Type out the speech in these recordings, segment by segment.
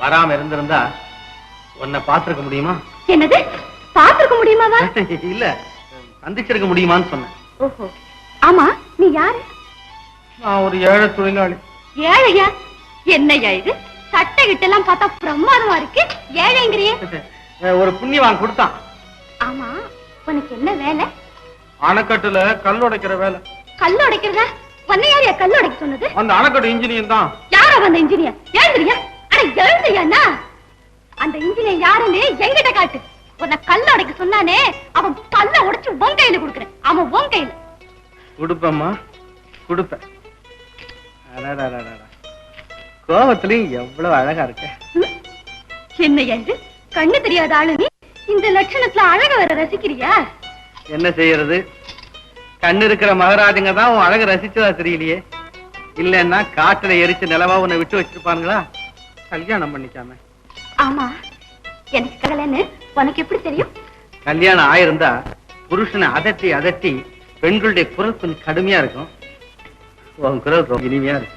வராம இருந்திருந்தா உன்னை பாத்திருக்க முடியுமா? என்னது பாத்திருக்க முடியுமாவா? இல்ல சந்திச்சிருக்க முடியுமான்னு சொன்னேன். ஓஹோ, ஆமா நீ யாரு? நான் ஒரு ஏழை தொழிலாளி. ஏழையா? என்னையா இது? சட்டை கிட்டெல்லாம் பார்த்தா பிரமாதமா இருக்கு, ஏழைங்கிறியே? ஒரு புண்ணியவான் கொடுத்தான். ஆமா, உனக்கு என்ன வேலை? அணைக்கட்டுல கல் உடைக்கிற வேலை. கல் உடைக்கிறதா? உன்னை யாரையா கல் உடைக்க சொன்னது? அந்த அணைக்கட்டு இன்ஜினியர் தான். யாரா அந்த இன்ஜினியர்? எழுந்திரியா? அட எழுந்திரியாண்ணா, அந்த இன்ஜினியர் யாருன்னு எங்கிட்ட காட்டு. உன்னை கல் உடைக்க சொன்னானே, அவன் கல்ல உடைச்சு உன் கையில கொடுக்குறேன். அவன் உன் கையில கொடுப்பம்மா, கொடுப்பேன். கோபத்திலையும் எவ்வளவு அழகா இருக்க. என்னையா இது? கண்ணு தெரியாத ஆளு நீ இந்த லட்சணத்துல அழக வர ரசிக்கிறியா? என்ன செய்யறது, கண்ணு இருக்கிற மகராஜங்க தான் உன் அழக ரசிச்சதா தெரியலையே. இல்லன்னா காட்டுல எரிச்சு நிலவா உன்னை விட்டு வச்சிருப்பானுங்களா கல்யாணம் பண்ணிக்காம? ஆமா, எனக்கு கடலைன்னு உனக்கு எப்படி தெரியும்? கல்யாணம் ஆயிருந்தா புருஷனை அதட்டி அதட்டி பெண்களுடைய குரல் கொஞ்சம் கடுமையா இருக்கும். உன் குரல் ரொம்ப இனிமையா இருக்கு.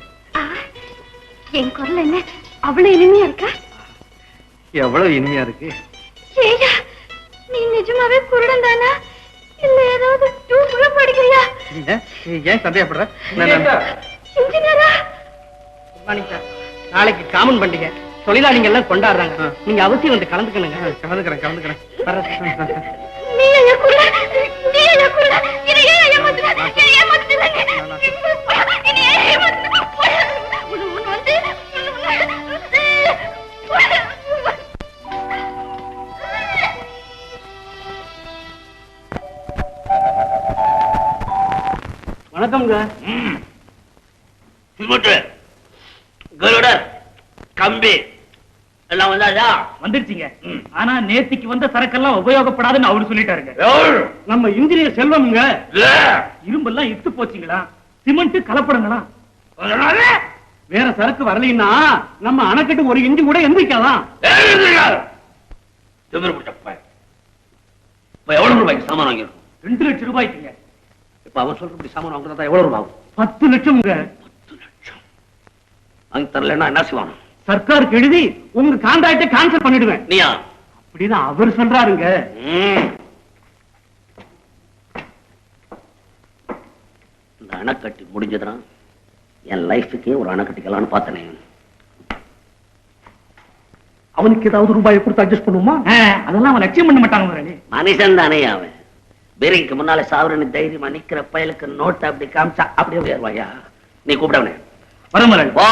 என் குரல் என்ன அவ்வளவு இனிமையா இருக்கா? எவ்வளவு இனிமையா இருக்கு. ஏய்யா, நீ நிஜமாவே குருடன் தானா இல்ல ஏதாவது டூப்ல படிக்கிறியா? ஏன் சந்தேகப்படுற? இன்ஜினியரா? நாளைக்கு காமன் பண்டிகை, தொழிலாளிகள் எல்லாம் கொண்டாடுறாங்க. நீங்க அவசியம் வந்து கலந்துக்கணுங்க. கலந்துக்கிறேன். நீ ஐயா குருட, நீ ஐயா குருட, இதை ஏன் ஏமாத்துற? இதை ஏமாத்துறீங்க. இதை ஏன் ஏமாத்துற? உன் வந்து வணக்கம்ங்க. கம்பி எல்லாம் வந்தாதா? வந்துருச்சுங்க. ஆனா நேத்திக்கு வந்த சரக்கெல்லாம் உபயோகப்படாதுன்னு அவரு சொல்லிட்டாருங்க. நம்ம இன்ஜினியர் செல்வம்ங்க. இரும்பெல்லாம் இட்டு போச்சுங்களா, சிமெண்ட் கலப்படங்களா, வேற சரக்கு வரலைன்னா நம்ம அணைக்கட்டு ஒரு இன்ஜி கூட எந்திரிக்கலாம். எவ்வளவு ரூபாய்க்கு சாமான் வாங்கிருக்கும்? 2 லட்சம் ரூபாய்க்குங்க. இப்ப அவன் சொல்றபடி சாமான் வாங்குறதா எவ்வளவு ரூபாய் ஆகும்? 10 லட்சம்ங்க. 10 லட்சம் வாங்கி தரலன்னா என்ன செய்வாங்க? சர்க்காருக்கு எழுதி உங்க கான்ட்ராக்டை கேன்சல் பண்ணிடுவேன். நீயா? அப்படின்னு அவர் சொல்றாருங்க. இந்த அணைக்கட்டி முடிஞ்சதுன்னா என் லைஃபுக்கே ஒரு அணை கட்டிக்கலாம்னு பார்த்தனே. அவனுக்கு ஏதாவது ரூபாய் கொடுத்து அட்ஜஸ்ட் பண்ணுமா? அதெல்லாம் அவன் லட்சியம் பண்ண மாட்டாங்க. மனுஷன் தானே அவன். பேரிங்க்கு முன்னால சாவரனு தைரியமா நிக்கிற பயலுக்கு நோட்டை அப்படி காமிச்சா அப்படியே உயர்வாயா? நீ கூப்பிடவனே வரமலன் போ.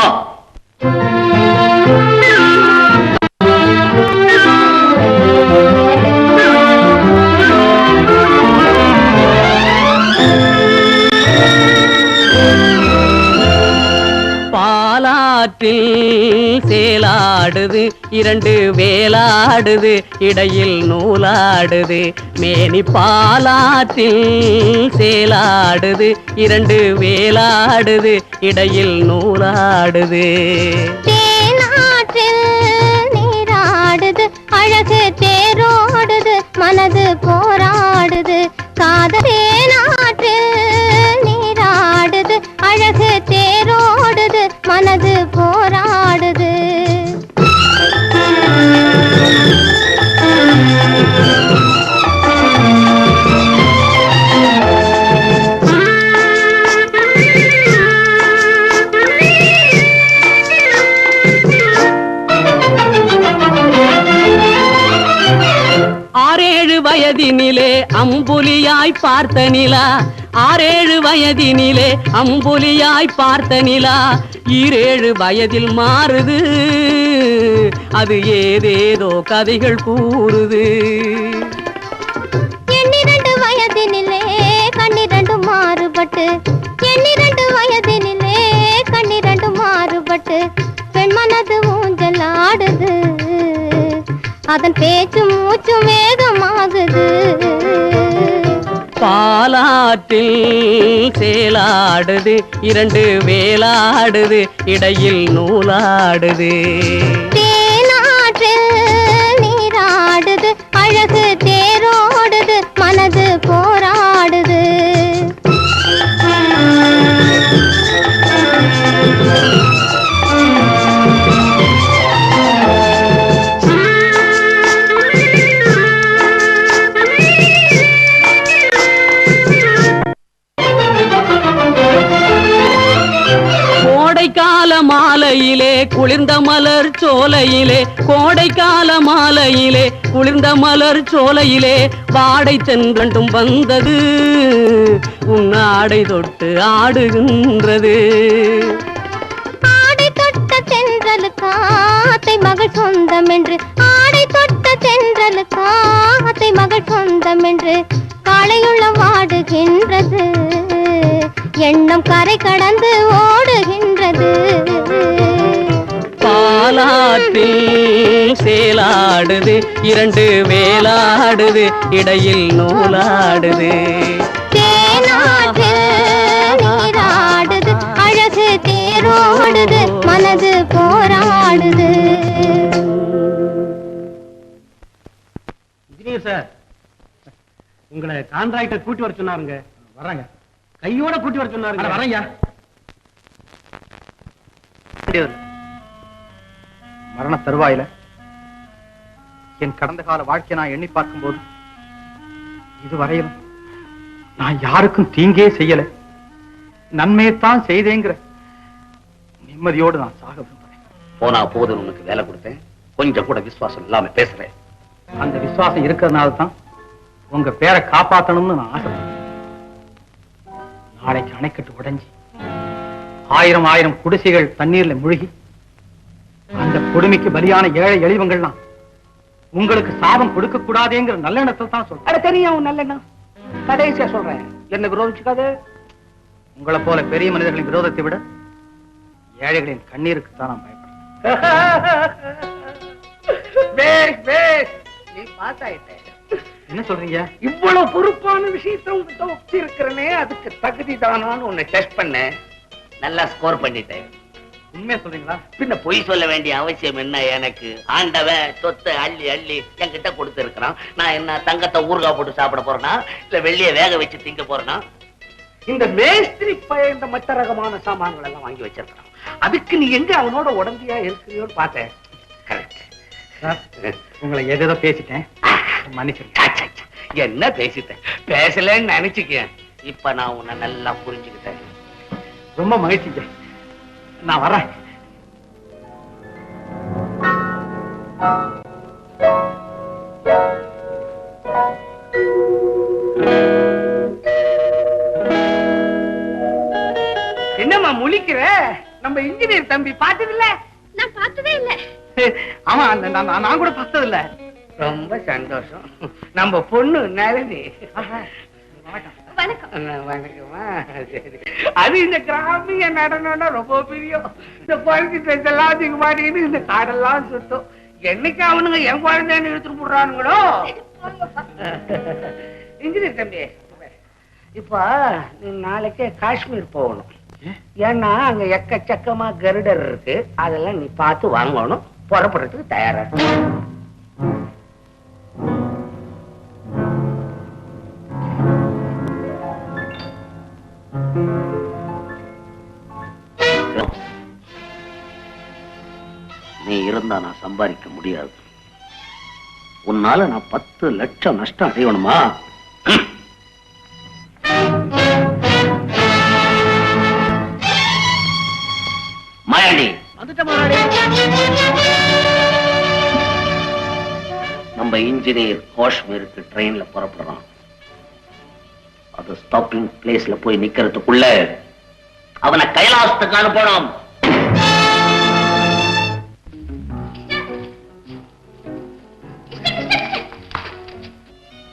பாலாற்றில் சேலாடுது, 2 வேலாடுது, இடையில் நூலாடுது. மேனி பாலாற்றில் சேலாடுது, 2 வேலாடுது, இடையில் நூலாடுது. தேனாற்றில் நீராடுது, அழகு தேரோடுது, மனது போராடுது. தேனாற்றில் நீராடுது, அழகு தேரோடுது, மனது போராடுது. வயதினிலே அம்புலியாய் பார்த்த நிலா, 6-7 வயதினிலே அம்புலியாய் பார்த்த நிலா, 7 வயதில் மாறுது, அது ஏதேதோ கதைகள் கூறுது. 12 வயதினிலே கண்ணிரண்டு மாறுபட்டு, 12 வயதினிலே கண்ணிரண்டு மாறுபட்டு, பெண் மனது ஊஞ்சல் ஆடுது, அதன் பேச்சு மூச்சு வேகமாகுது. பாலாற்றில் சேலாடுது, 2 வேலாடுது, இடையில் நூலாடுது. தேனாற்றில் நீராடுது, அழகு தேரோடுது, மனது போராடுது. கோடைக்கால மாலையிலே குளிர்ந்த மலர் சோலையிலே, கோடைக்கால மாலையிலே குளிர்ந்த மலர் சோலையிலே, வாடை தென்றண்டும் வந்தது, உன் ஆடை தொட்டு ஆடுகின்றது. ஆடை தொட்ட தென்றலுக்கு ஆத்தை மகள் சொந்தம் என்று, ஆடை தொட்ட தென்றலுக்கு ஆத்தை மகள் சொந்தம் என்று, காளையுள்ள வாடுகின்றது, எண்ணம் கரை கடந்து ஓடுகின்றது. பாலாற்றில் சேலாடுது, இரண்டு வேலாடுது, இடையில் நூலாடுது. தேனாற்றில் நீராடுது, அழகு தேரோடுது, மனது போராடுது. இன்ஜினியர் சார், உங்களை கான்ட்ராக்டர் கூட்டி வர சொன்னாருங்க. வர்றாங்க. கையோட கூட்டி வர சொன்னாருங்க. வரேங்க. மரண தருவாயில என் கடந்த கால வாழ்க்கையை நான் எண்ணி பார்க்கும் போது இதுவரையிலும் நான் யாருக்கும் தீங்கே செய்யல, நன்மையைத்தான் செய்தேங்கிற நிம்மதியோடு நான் சாக விரும்புறேன். போனா போது உனக்கு வேலை கொடுத்தேன், கொஞ்சம் கூட விசுவாசம் இல்லாம பேசுறேன். அந்த விசுவாசம் இருக்கிறதுனால தான் உங்க பேரை காப்பாத்தணும்னு நான் ஆசைப்படுறேன். நாளைக்கு அணைக்கட்டு உடைஞ்சி ஆயிரம் ஆயிரம் குடிசைகள் தண்ணீர்ல முழுகி அந்த கொடுமைக்கு பலியான ஏழை எளிவங்கள்லாம் உங்களுக்கு சாபம் கொடுக்க கூடாதேங்கிற நல்லெண்ணத்தில் தான் சொல்றேன். அட தெரியும் நல்லெண்ணம், கடைசியா சொல்றேன், என்ன விரோதிச்சுக்காது. உங்களை போல பெரிய மனிதர்களின் விரோதத்தை விட ஏழைகளின் கண்ணீருக்கு தான் நான் பயப்படுறேன். நீ பாஸ் ஆயிட்ட. என்ன சொல்றீங்க? இவ்வளவு பொறுப்பான விஷயத்தை உங்ககிட்ட ஒப்பி இருக்கிறனே, அதுக்கு தகுதி தானான்னு உன்னை டெஸ்ட் பண்ண, நல்லா ஸ்கோர் பண்ணிட்டேன். உண்மையா சொல்றீங்களா? பின்ன பொய் சொல்ல வேண்டிய அவசியம் என்ன எனக்கு? ஆண்டவன் சொத்தை அள்ளி அள்ளி என்கிட்ட கொடுத்து இருக்கிறான். நான் என்ன தங்கத்தை ஊறுகாய் போட்டு சாப்பிட போறேனா, இல்ல வெள்ளிய வேக வச்சு திங்க போறேனா? இந்த மேஸ்திரி இந்த மற்ற ரகமான சாமான்கள் எல்லாம் வாங்கி வச்சிருக்கான். அதுக்கு நீ எங்க அவனோட உடந்தையா இருக்கிறியோன்னு பார்த்தேன். கரெக்ட். உங்களை எதோ பேசிட்டேன், மன்னிச்சிருக்கேன். என்ன பேசிட்டேன்? பேசலன்னு நினைச்சுக்கேன். இப்ப நான் உன்னை நல்லா புரிஞ்சுக்கிட்டேன். ரொம்ப மகிழ்ச்சிங்க. நான் வரேன். என்னம்மா முழிக்கிற? நம்ம இன்ஜினியர் தம்பி பார்த்தது இல்ல? நான் பார்த்ததே இல்ல. ஆமா, நான் கூட பார்த்தது இல்ல. ரொம்ப சந்தோஷம். நம்ம பொண்ணு நளினி. வணக்கம். வணக்கமா. சரி, அது இந்த கிராமிய நடனம்னா ரொம்ப பிரியம். இந்த குழந்தை ட்ரெஸ் எல்லாம் அதிக மாட்டேங்குது, இந்த காடெல்லாம் சுத்தம். என்னைக்கு அவனுங்க என் குழந்தைன்னு இழுத்துட்டு போடுறானுங்களோ. இன்ஜினியர் தம்பி, இப்ப நீ நாளைக்கே காஷ்மீர் போகணும். ஏன்னா அங்க எக்கச்சக்கமா கருடர் இருக்கு, அதெல்லாம் நீ பார்த்து வாங்கணும். புறப்படுறதுக்கு தயாரா நீ இருந்தா நான் சம்பாதிக்க முடியாது. உன்னால நான் 10 லட்சம் நஷ்டம் அடையணுமா? மாயாண்டி நம்ம இன்ஜினியர் காஷ்மீருக்கு ட்ரெயின்ல புறப்படுறான். அது ஸ்டாப்பிங் பிளேஸ்ல போய் நிக்கிறதுக்குள்ள அவனை கைலாசத்துக்கு அனுப்பணும்.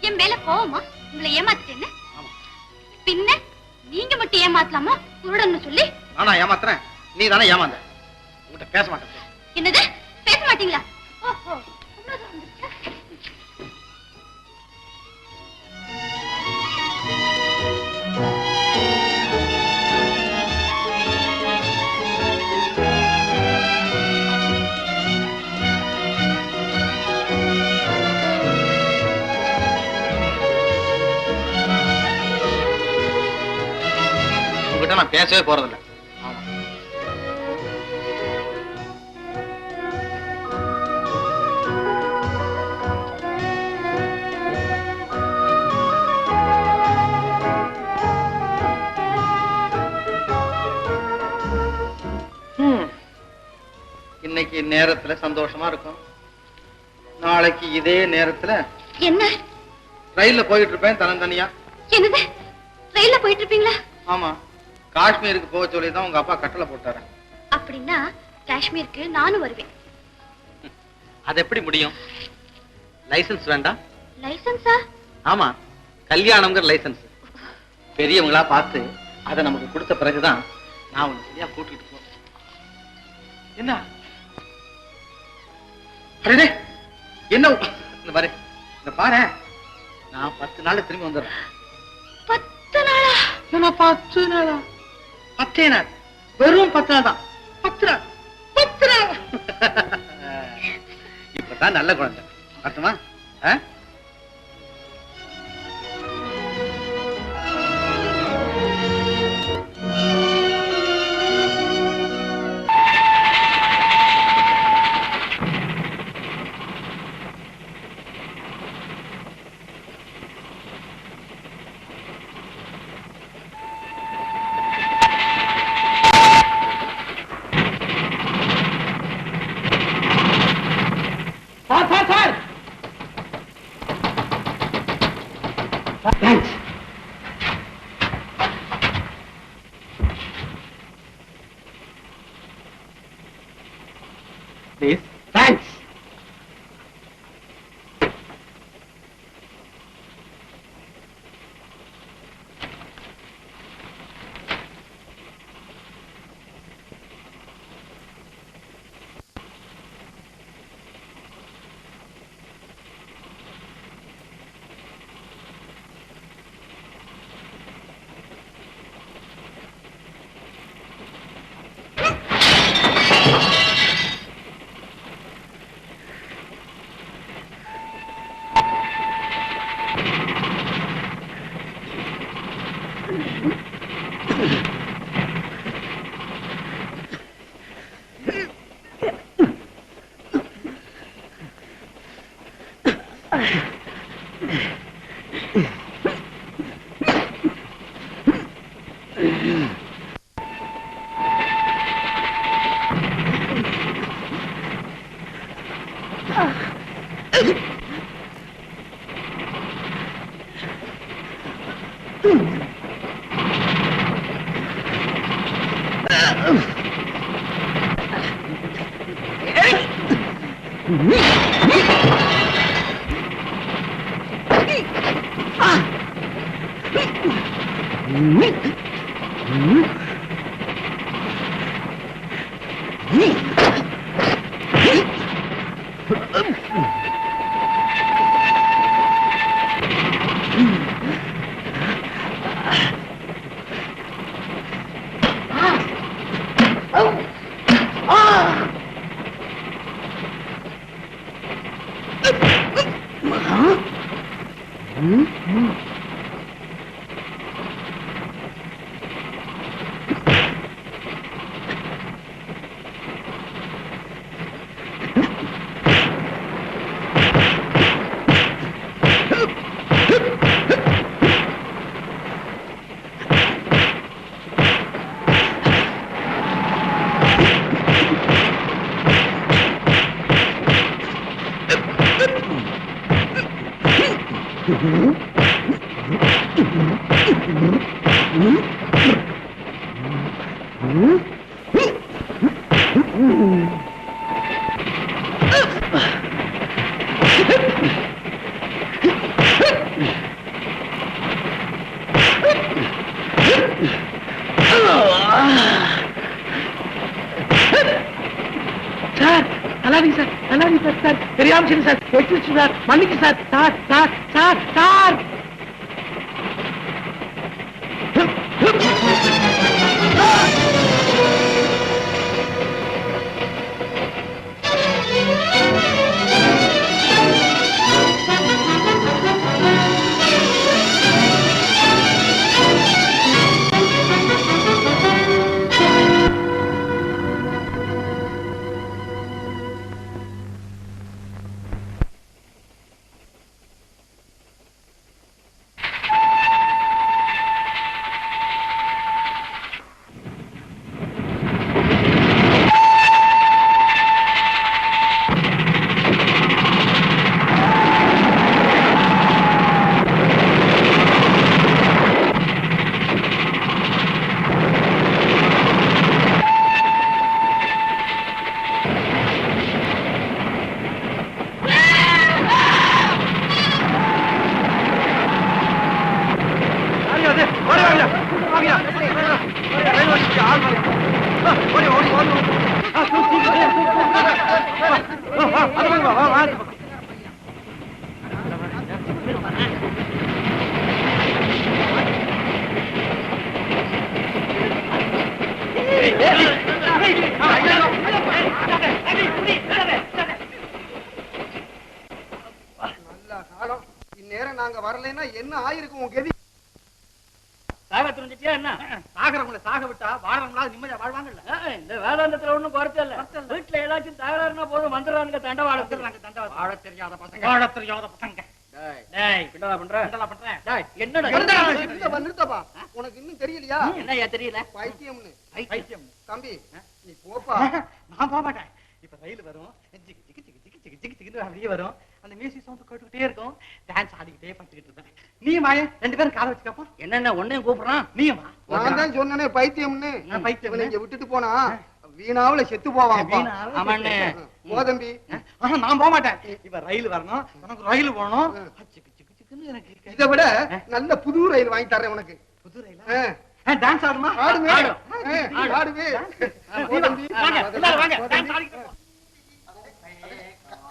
என் மேல கோவமா? உங்களை ஏமாத்திட்டேன்னு? பின்ன நீங்க மட்டும் ஏமாத்தலாமா? குருடன்னு சொல்லி நானா ஏமாத்துறேன்? நீ தானே ஏமாந்த. உங்ககிட்ட பேச மாட்டேன். என்னது? பேச மாட்டீங்களா? ஓஹோ, உண்மைதான் வந்துருச்சா? உங்ககிட்ட நான் பேசவே போறதில்லை. இன்னைக்கு நேரத்துல சந்தோஷமா இருக்கும், நாளைக்கு இதே நேரத்துல என்ன? ரயில்ல போயிட்டு இருப்பேன் தனித்தனியா. என்னது? ரயில்ல போயிட்டு இருப்பீங்களா? ஆமா, காஷ்மீருக்கு போக சொல்லிதான் உங்க அப்பா கட்டளை போட்டாரு. அப்படின்னா காஷ்மீருக்கு நானும் வருவேன். அது எப்படி முடியும்? லைசன்ஸ் வேண்டாம்? லைசன்ஸா? ஆமா, கல்யாணம்ங்கிற லைசன்ஸ். பெரியவங்களா பார்த்து அதை நமக்கு கொடுத்த பிறகுதான் நான் உன்னை சரியா கூட்டிட்டு போறேன். என்ன என்ன இந்த பாரு, இந்த பாரு, நான் 10 நாள்ல திரும்பி வந்துடுறேன். 10 நாளா? 10 நாளா? 10 நாள், வெறும் 10 நாள் தான். 10 நாள், 10 நாள். இப்பதான் நல்ல குழந்தை அர்த்தமா? Thanks. Please. Thanks. மன்னிக்கு sir. Sir sir sir sir இந்நேரம் நாங்க வரலைன்னா என்ன ஆயிருக்கும் உங்க கதி? சாக தெரிஞ்சிட்டியா என்ன? சாகரவங்களை சாக விட்டா வாழறவங்களா நிம்மதியா வாழ்வாங்கல்ல. இந்த வேதாந்தத்துல ஒண்ணும் குறைச்ச இல்ல. வீட்டுல ஏதாச்சும் தகராறுனா போதும் வந்துடுறாங்க தண்டவாளத்துக்கு. வாழ தெரியாத பசங்க, வாழ தெரியாத பசங்க. டேய் என்னடா பண்ற? டேய் என்னடா? நிறுத்தப்பா, உனக்கு இன்னும் தெரியலையா? என்னையா தெரியல? பைத்தியம்னு. பைத்தியம். தம்பி நீ போப்பா. நான் போக மாட்டேன். இப்ப ரயில் வரும், ஜிகு ஜிகு ஜிகு ஜிகு ஜிகு ஜிகு ஜிகுன்னு அப்படியே வரும். அந்த மியூசிக் சவுண்ட் கேட்டுக்கிட்டே இருக்கும். டான்ஸ் ஆடிக்கிட்டே பண்ணிக்கிட்டு இருப்பேன். நீ வாய, ரெண்டு பேரும் காதை வச்சுக்கப்போ. என்னென்ன ஒன்னையும் கூப்பிடுறான்? நீ வா. நான் தான் சொன்னனே பைத்தியம்னு. பைத்தியம். இவனை இங்க விட்டுட்டு போனா வீணாவுல செத்து போவான். ஆமாண்ணே. போதம்பி. நான் போக மாட்டேன். இப்ப ரயில் வரணும், உனக்கு ரயில் போகணும். இதை விட நல்ல புது ரயில் வாங்கி தர்றேன் உனக்கு. புது ரயிலா? டான்ஸ் ஆடுமா? ஆடுவே ஆடுவே.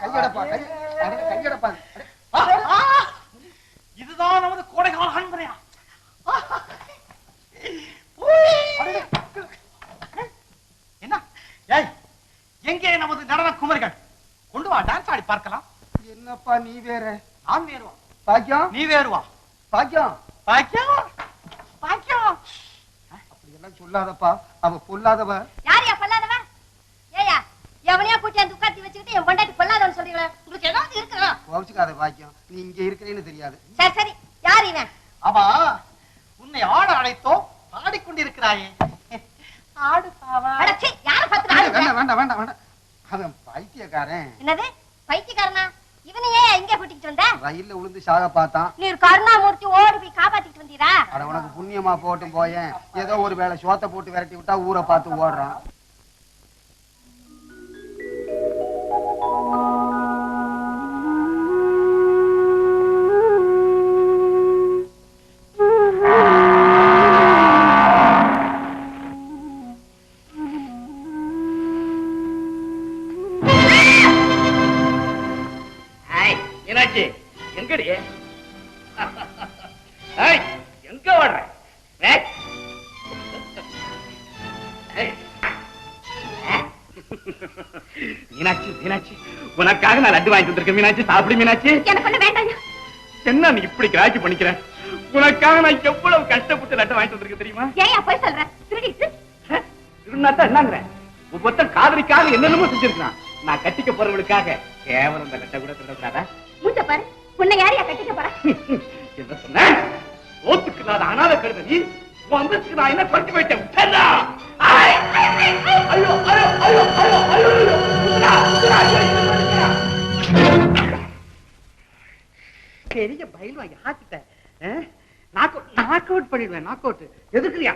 கையடப்பா, கையடப்பா. இதுதான் நமது கோடைகால ஆண்மனையா? என்ன? ஏய், எங்கே நமது நடன குமரிகள்? கொண்டு வா, டான்ஸ் ஆடி பார்க்கலாம். என்னப்பா நீ வேற? நான் வேறுவா. பாக்கியம் நீ வேறுவா. பாக்கியம் பாக்கியம் பாக்கியம். அப்படி எல்லாம் சொல்லாதப்பா, அவ பொல்லாதவ. யாரையா பொல்லாதவ? ஏயா எவனையா கூட்டி உட்காத்தி வச்சுக்கிட்டு என் பொண்டாட்டி பொல்லாதவன்னு சொல்றீங்களா? உங்களுக்கு ஏதாவது இருக்குதா? கோவிச்சுக்காத பாக்கியம், நீ இங்க இருக்கிறேன்னு தெரியாது. சரி சரி, யார் இவன்? அவா உன்னை ஆட அழைத்தோம், ஆடிக்கொண்டிருக்கிறாயே. ஆடு பாவா. அடச்சே, யாரை பார்த்து வேண்டாம் வேண்டாம் வேண்டாம் வேண்டாம். அவன் பைத்தியக்காரன். என்னது பைத்தியக்காரனா? இவனையே இங்க கூட்டிட்டு வந்த? ரயில்ல விழுந்து சாக பார்த்தான். நீர் கருணாமூர்த்தி ஓடி போய் காப்பாத்திட்டு வந்தீரா? அட உனக்கு புண்ணியமா போட்டும் போயேன். ஏதோ ஒரு வேளை சோத்தை போட்டு விரட்டி விட்டா ஊரை பார்த்து ஓடுறான். எங்கடி எங்க ஓடுற? மீனாட்சி மீனாட்சி, உனக்காக நான் லட்டு வாங்கிட்டு வந்திருக்கேன். மீனாட்சி சாப்பிடு. மீனாட்சி எனக்கு ஒண்ணு வேண்டாம். என்ன நீ இப்படி கிராக்கி பண்ணிக்கிற? உனக்காக நான் எவ்வளவு கஷ்டப்பட்டு லட்டு வாங்கிட்டு வந்திருக்கேன் தெரியுமா? ஏயா போய் சொல்ற? திருடிட்டு திருநாத்தான் என்னங்கிற? ஒவ்வொருத்தன் காதலிக்காக என்னென்னமோ செஞ்சிருக்கான். நான் கட்டிக்க போறவளுக்காக கேவலம் இந்த லட்டை கூட திருடக்கூடாதா? மூஞ்ச பாரு, உன்னை யாரையா கட்டிக்க போற? என்ன சொன்ன? ஓத்துக்கு நான் அனாதை கருத நீ வந்ததுக்கு நான் என்ன கொண்டு போயிட்டேன். பெரிய பயில் வாங்கி ஆக்கிட்டேன். நாக் அவுட் பண்ணிடுவேன். நாக் அவுட் எதுக்குறியா?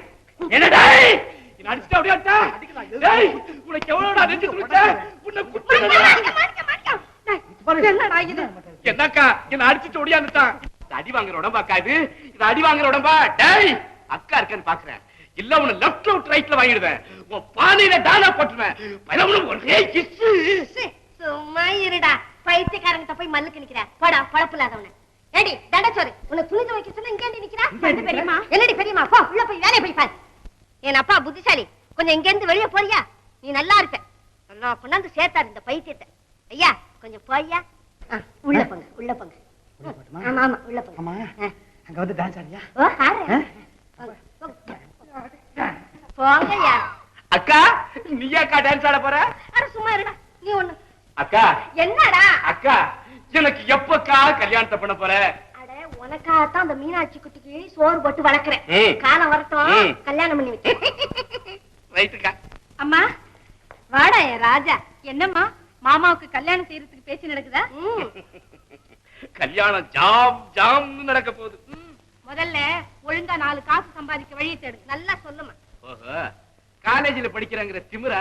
என்னடா அடிச்சுட்டு அப்படியே உனக்கு எவ்வளவு நெஞ்சு என்னடா இது? என்னக்கா என்ன அடிச்சுட்டு ஓடியாந்துட்டான். அடி வாங்குற உடம்பாக்கா இது? இது அடி வாங்குற உடம்பா? டேய் அக்கா இருக்கன்னு பாக்குறேன். இல்ல உன்னை லெஃப்ட் அவுட் ரைட்ல வாங்கிடுவேன். உன் பானையில டானா போட்டுருவேன். ஒரே கிஸ்ஸு. சும்மா இருடா, பைத்தியக்காரங்கிட்ட போய் மல்லுக்கு நிக்கிற. போடா பழப்பு இல்லாதவன. ஏடி தண்டச்சோறு, உன்னை துணி துவைக்க சொன்னா இங்க நிக்கிறா? பெரியமா என்னடி பெரியமா? போ உள்ள போய் வேலையை போய் பாரு. என் அப்பா புத்திசாலி, கொஞ்சம் இங்க இருந்து வெளியே போறியா? நீ நல்லா இருப்ப. நல்லா கொண்டாந்து சேர்த்தாரு இந்த பைத்தியத்தை. ஐயா கொஞ்சம் போய்யா. உள்ள போங்க உள்ள போங்க. ஆமா ஆமா உள்ள போங்க. ஆமா அங்க வந்து டான்ஸ் ஆடியா? ஓ ஆறு போங்கய்யா. அக்கா நீயாக்கா டான்ஸ் ஆட போற? அட சும்மா இருடா நீ ஒண்ணு. அக்கா என்னடா? அக்கா எனக்கு எப்பக்கா கல்யாணத்தை பண்ண போற? அட உனக்காகத்தான் அந்த மீனாட்சி குட்டிக்கு சோறு போட்டு வளர்க்கிறேன். காலம் வரட்டும் கல்யாணம் பண்ணி வைக்கிறேன். ரைட்டுக்கா. அம்மா வாடா என் ராஜா. என்னம்மா மாமாவுக்கு கல்யாணம் செய்யறதுக்கு பேச்சு நடக்குதா? கல்யாணம் ஜாம் ஜாம் நடக்க போகுது. முதல்ல ஒழுங்கா 4 காசு சம்பாதிக்க வழியை தேடு. நல்லா சொல்லுமா. ஓஹோ, காலேஜ்ல படிக்கிறங்கிற திமிர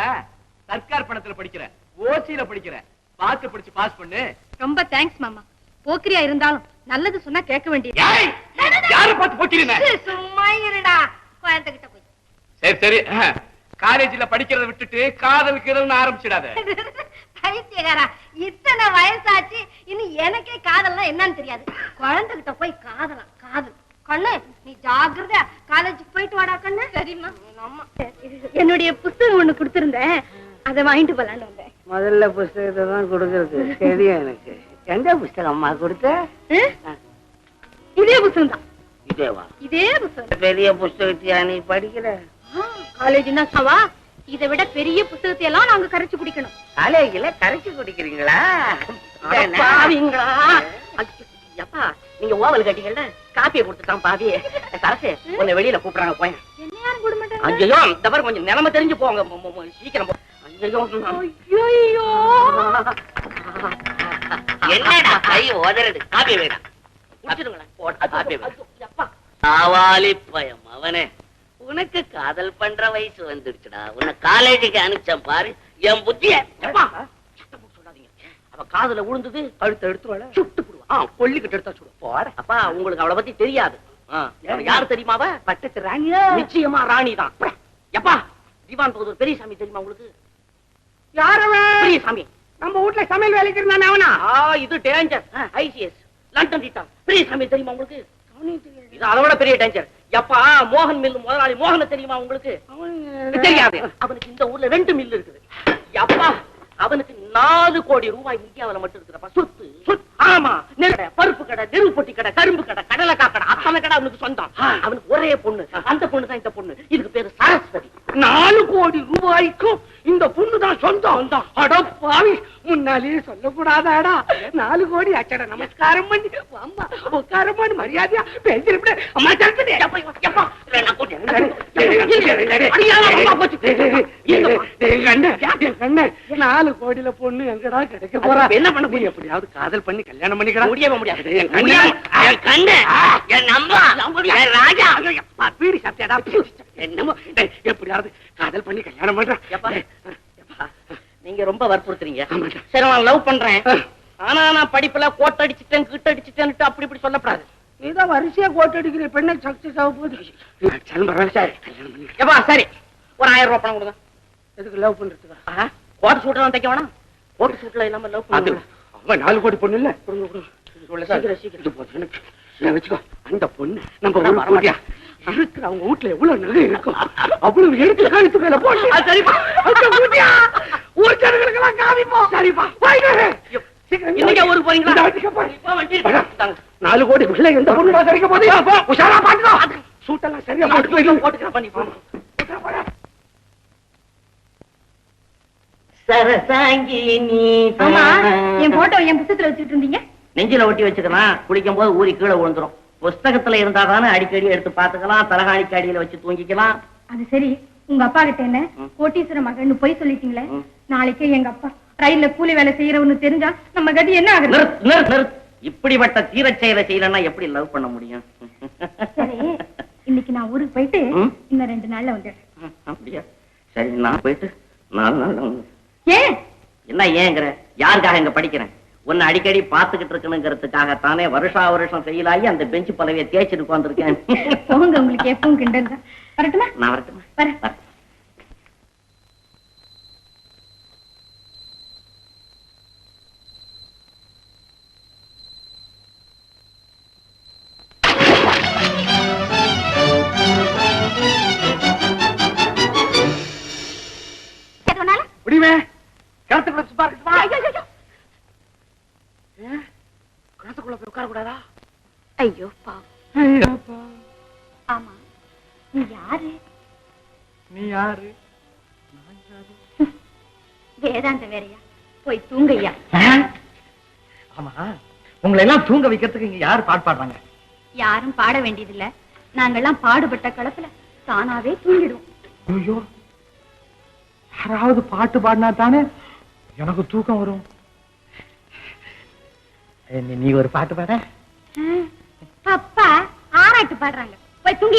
சர்க்கார் பணத்துல படிக்கிற, ஓசியில படிக்கிற, பாத்து படிச்சு பாஸ் பண்ணு. ரொம்ப தேங்க்ஸ் மாமா. போக்கிரியா இருந்தாலும் நல்லது சொன்னா கேட்க வேண்டியது. யாரு பார்த்து போக்கிறீங்க? சும்மா இருடா குழந்தைகிட்ட போய். சரி சரி, காலேஜ்ல படிக்கிறத விட்டுட்டு காதல் கீதல்னு ஆரம்பிச்சிடாத. பைத்தியக்காரா, இத்தனை வயசாச்சு இன்னும் எனக்கே காதல்லாம் என்னன்னு தெரியாது. குழந்தைகிட்ட போய் காதலாம் காதல். கண்ணு நீ ஜாக்கிரதையா காலேஜுக்கு போயிட்டு வாடா கண்ணு. சரிம்மா. என்னுடைய புத்தகம் ஒண்ணு கொடுத்திருந்தேன், அதை வாங்கிட்டு போலான்னு வந்தேன். முதல்ல புஸ்தகத்தை தான் கொடுக்கறது தெரியும் எனக்கு. எந்த புஸ்தகம் அம்மா கொடுத்த? இதே புத்தகம் தான். இதேவா? இதே புத்தகம். பெரிய புஸ்தகத்தையா நீ படிக்கிற? காலேஜ்னா சவா, இதை விட பெரிய புத்தகத்தை எல்லாம் நாங்க கரைச்சு குடிக்கணும். காலேஜ்ல கரைச்சு குடிக்கிறீங்களா? அப்பா நீங்க ஓவல் கட்டிங்கல்ல, காப்பியை கொடுத்துட்டான் பாவி. சரசு உன்னை வெளியில கூப்பிடுறாங்க, போய். என்ன யாரும் கூட மாட்டாங்க. ஐயோ இந்த மாதிரி கொஞ்சம் நிலைமை தெரிஞ்சு போங்க, சீக்கிரம் போ. ஐயோ என்னடா கை உதறது? காப்பி வேணாம், குடிச்சிருங்களேன். காப்பி வேணாம். காவாலி பயம் அவனே, உனக்கு காதல் பண்ற வயசு வந்துடுச்சுடா. உன்னை காலேஜுக்கு அனுப்பிச்சேன் பாரு என் புத்திய. சொல்லாதீங்க, அவ காதுல விழுந்தது கழுத்தை எடுத்துருவாள், சுட்டு போடுவா. கொல்லிக்கிட்டு எடுத்தா சுடு. போட அப்பா, உங்களுக்கு அவளை பத்தி தெரியாது. யாரு தெரியுமாவ? பட்டத்து ராணி. நிச்சயமா ராணி தான். எப்பா திவான் பகதூர் பெரியசாமி தெரியுமா உங்களுக்கு? யாரவன்? பெரியசாமி நம்ம வீட்டுல சமையல் வேலைக்கு இருந்தானே அவனா? இது danger. ICS London Rita. Periyasamy தெரியுமா உங்களுக்கு? இது அதோட பெரிய டேஞ்சர். எப்பா மோகன் மில் முதலாளி மோகன தெரியுமா உங்களுக்கு? தெரியாது. அவனுக்கு இந்த ஊர்ல 2 மில் இருக்குது. எப்பா அவனுக்கு 4 கோடி ரூபாய் இந்தியாவில மட்டும் இருக்கிறப்ப சொத்து. ஆமா, நெல் பருப்பு கடை, நெருப்பு பொட்டி கடை, கரும்பு கடை, கடலைக்காய் கடை, அத்தனை கடை அவனுக்கு சொந்தம். அவனுக்கு ஒரே பொண்ணு, அந்த பொண்ணு தான் இந்த பொண்ணு. இதுக்கு பேரு சரஸ்வதி. 4 கோடி ரூபாய்க்கும் இந்த பொண்ணு தான் சொந்தம். அடப்பாவி, முன்னாலேயே சொல்லக்கூடாதாடா? 4 கோடி அச்சட. நமஸ்காரம் பண்ணி அம்மா உட்காரமான மரியாதையா பேசிருப்ப. அம்மா சரஸ்வதி, நாலு கோடியில பொண்ணு எங்கடா கிடைக்க போறா? என்ன பண்ண முடியும்? எப்படியாவது காதல் பண்ணி கல்யாணம் பண்ணிக்கலாம். முடியவே முடியாது. பீடி சாப்பிட்டாடா. என்னமோ எப்படியாவது காதல் பண்ணி கல்யாணம் பண்றேன். நீங்க ரொம்ப வற்புறுத்துறீங்க. சரி, நான் லவ் பண்றேன், ஆனா நான் படிப்புல கோட் அடிச்சுட்டேன் கிட்ட அடிச்சுட்டேன்னு அப்படி இப்படி சொல்லப்படாது. நீதான் வரிசையா கோட்டு அடிக்கிற பெண்ணை சக்சஸ் ஆக போகுது. சரி, ஒரு 1000 ரூபாய் பணம் கொடுங்க. எதுக்கு லவ் பண்றதுக்கா? கோட் சூட் எல்லாம் தைக்க வேணாம். கோட் சூட்ல இல்லாம லவ் பண்ணுங்க. அவன் 4 கோடி பொண்ணு இல்ல. சீக்கிரம் வச்சுக்கோ. அந்த பொண்ணு நம்ம இருக்கிற அவங்க வீட்டுல எவ்வளவு நகை இருக்கும் அவ்வளவு எடுத்து கழுத்து மேல போட்டு. சரிப்பா, ஊர் ஜனங்களுக்கெல்லாம் காமிப்போம். சரிப்பா, ஊருக்கு போறீங்களா? 4 கோடி பிள்ளை எந்த பொண்ணு கிடைக்க போது உஷாரா பாத்துக்கோ. சூட்டெல்லாம் சரியா போட்டுக்கிறேன். பண்ணி சரசாங்கி நீ என் போட்டோ என் புத்தகத்துல வச்சுட்டு இருந்தீங்க. நெஞ்சில ஒட்டி வச்சுக்கலாம். குளிக்கும் போது ஊறி கீழே விழுந்துரும். புஸ்தகத்துல இருந்தா தானே அடிக்கடி எடுத்து பாத்துக்கலாம். தலகாணிக்கு அடியில வச்சு தூங்கிக்கலாம். அது சரி, உங்க அப்பா கிட்ட என்ன கோட்டீஸ்வர மகன் போய் சொல்லிட்டீங்களே. நாளைக்கே எங்க அப்பா ரயில்ல கூலி வேலை செய்யறவன்னு தெரிஞ்சா நம்ம கதி என்ன ஆகுது? இப்படிப்பட்ட தீரச் செயலை செய்யலன்னா எப்படி லவ் பண்ண முடியும்? சரி, இன்னைக்கு நான் ஊருக்கு போயிட்டு இன்னும் 2 நாள்ல வந்துடுறேன். அப்படியா? சரி, நான் போயிட்டு 4 நாள். ஏன் என்ன ஏங்கிற? யாருக்காக இங்க படிக்கிறேன்? உன்னை அடிக்கடி பாத்துக்கிட்டு இருக்கணுங்கிறதுக்காகத்தானே வருஷம் ஃபெயில் ஆகி அந்த பெஞ்சு பலவையை தேய்ச்சிட்டு உட்காந்துருக்கேன். போங்க, உங்களுக்கு எப்பவும் கிண்டல் தான். வரட்டுமா? நான் வரட்டுமா? வரேன். முடியுமே கிணத்துக்குள்ள போய் உட்கார கூடாதா? ஐயோ பாவம். ஆமா, நீ யாரு? நீ யாரு? வேதாந்த வேறையா? போய் தூங்கய்யா. ஆமா, உங்களை எல்லாம் தூங்க வைக்கிறதுக்கு இங்க யாரு பாட்டு பாடுறாங்க? யாரும் பாட வேண்டியதில்லை. நாங்கெல்லாம் பாடுபட்ட களத்துல தானாவே தூங்கிடுவோம். ஐயோ, யாராவது பாட்டு பாடினா தானே எனக்கு தூக்கம் வரும். நீ ஒரு பாட்டு பாட. அப்பா ஆராட்டு பாடுறாங்க, போய் தூங்கி.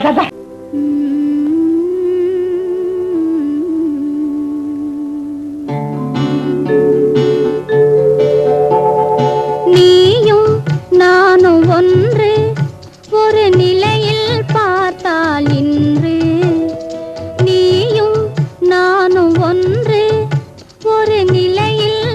நீயும் நானும் ஒன்று, ஒரு நிலையில் பார்த்தால் இன்று. நீயும் நானும் ஒன்று, ஒரு நிலையில்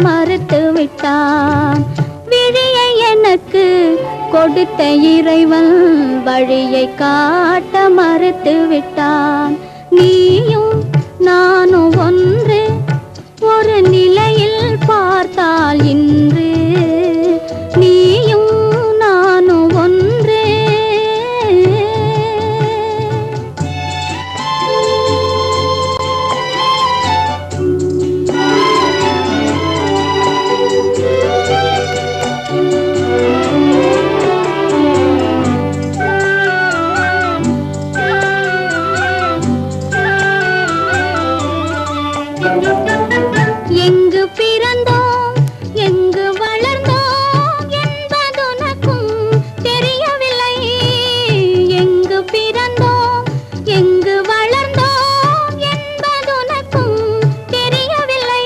மறுத்து விட்டான். விழியை எனக்கு கொடுத்த இறைவன் வழியை காட்ட மறுத்து விட்டான். நீயும் நானும் ஒன்று ஒரு நிலையில் பார்த்தால் இன்று நீயும் நானும் ஒன்று. எங்கு பிறந்தோம் எங்கு வளர்ந்தோம் என்பதுனக்கும் தெரியவில்லை. எங்கு பிறந்தோம் எங்கு வளர்ந்தோம் என்பதுனக்கும் தெரியவில்லை.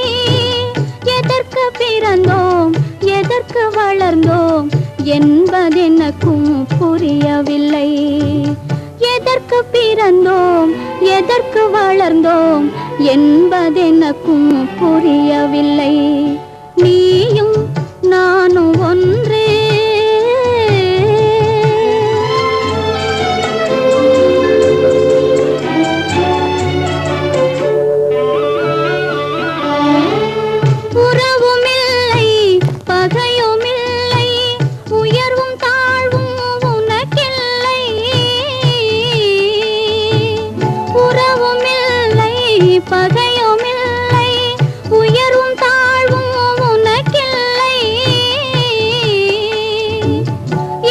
எதற்கு பிறந்தோம் எதற்கு வளர்ந்தோம் என்பதெனக்கும் புரியவில்லை. எதற்கு பிறந்தோம் எதற்கு வளர்ந்தோம் என்பதெனக்கும் புரியவில்லை. நீயும் நானும் ஒன்றே. உறவுமில்லை பகையுமில்லை உயர்வும் தாழ்வும் உனக்கில்லை. உறவுமில்லை பகையுமில்லை உயர்வும் தாழ்வும் உனக்கில்லை.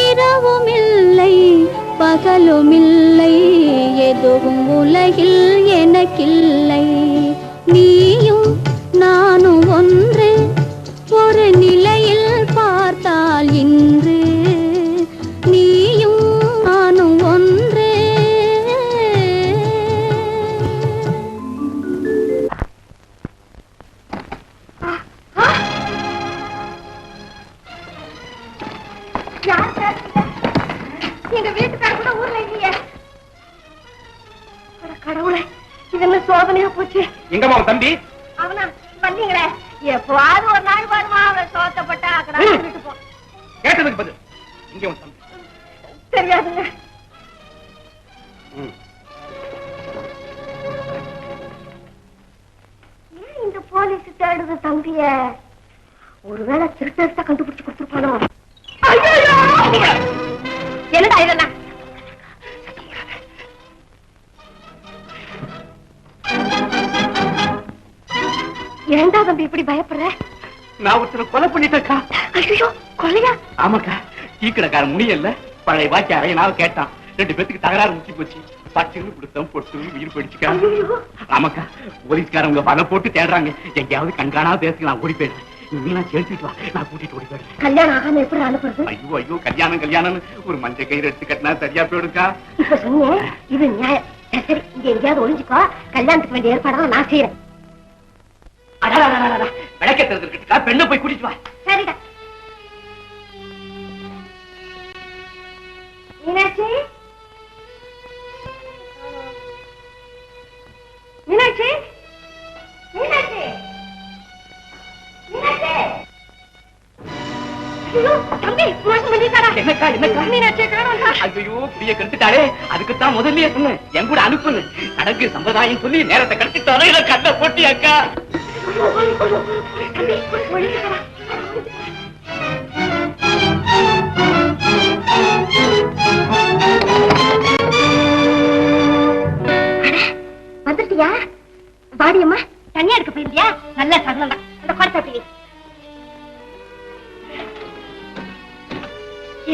இரவுமில்லை பகலுமில்லை எதுவும் உலகில் எனக்கில்லை. நீயும் நானும் ஒன்று ஒரு நிலையில் பார்த்தால் இன்று நீயும் நானும் ஒன்று. எங்க வீட்டுக்கார கூட ஊர்ல இல்லையே. கடவுளே, இது என்ன சோதனையா போச்சு. எங்கம்மா உன் தம்பி? அவனா வந்தீங்களே, எப்பவாவது ஒரு நாள் வருமா, அவளை சோத்தப்பட்டா விட்டு போ. கேட்டதுக்கு பதில். இங்க உன் தம்பி? தெரியாதுங்க. ஏன் இந்த போலீஸ் தேடுது தம்பிய? ஒருவேளை திருட்டத்தை கண்டுபிடிச்சு கொடுத்துருப்பானோ? என்னடா இதெல்லாம்? ஏண்டா தம்பி இப்படி பயப்படுற? நான் ஒருத்தனை கொலை பண்ணிட்டேக்கா. ஐயோ, கொலையா? ஆமாக்கா, டீக்கடைக்காரன் முடியல பழைய பாக்கி அரையனாவது கேட்டான். 2 பேத்துக்கு தகராறு முக்கி போச்சு. பச்சுன்னு கொடுத்தோம், பொட்டு உயிர் போயிடுச்சுக்கா. ஆமாக்கா, போலீஸ்காரங்க வலை போட்டு தேடுறாங்க. எங்கேயாவது கண்காணாம பேசுக்கலாம், ஓடி போயிடுறேன். நீலாம் சேர்த்துட்டு வா, நான் கூட்டிட்டு ஓடி போயிடுறேன். கல்யாணம் ஆகாம எப்படி அனுப்புறது? ஐயோ ஐயோ, கல்யாணம் ஒரு மஞ்சள் கயிறு எடுத்து கட்டினா சரியா போயிடுக்கா. இப்ப சொன்னேன், இது நியாயம். சரி, இங்க எங்கேயாவது ஒளிஞ்சுக்கோ. கல்யாணத்துக்கு வேண்டிய ஏற்பாடு நான் செய்யறேன். விளக்க தெரிஞ்சிருக்கா, பெண்ணை போய் கூட்டிட்டு வா. சரிடா. மீனாட்சி, மீனாட்சி, மீனாட்சி, மீனாட்சி. ஐயோ, தம்பி, மோசம் பண்ணிட்டாரா? என்னக்கா என்னக்கா? மீனாட்சியை காணோம்டா. ஐயோ, புரிய கெடுத்துட்டாளே. அதுக்குத்தான் முதல்லயே சொன்னேன், என் கூட அனுப்புன்னு. சடங்கு சம்பிரதாயம் சொல்லி நேரத்தை கெடுத்துட்டாலே. இதை கண்ணை போட்டி அக்கா. தம்பி, ஒளிஞ்சுக்கடா. வந்துட்டியா? பாடியம்மா, தனியா எடுக்க போயிருந்தியா? நல்ல சகனம் தான். அந்த குறைச்சாப்பிங்க.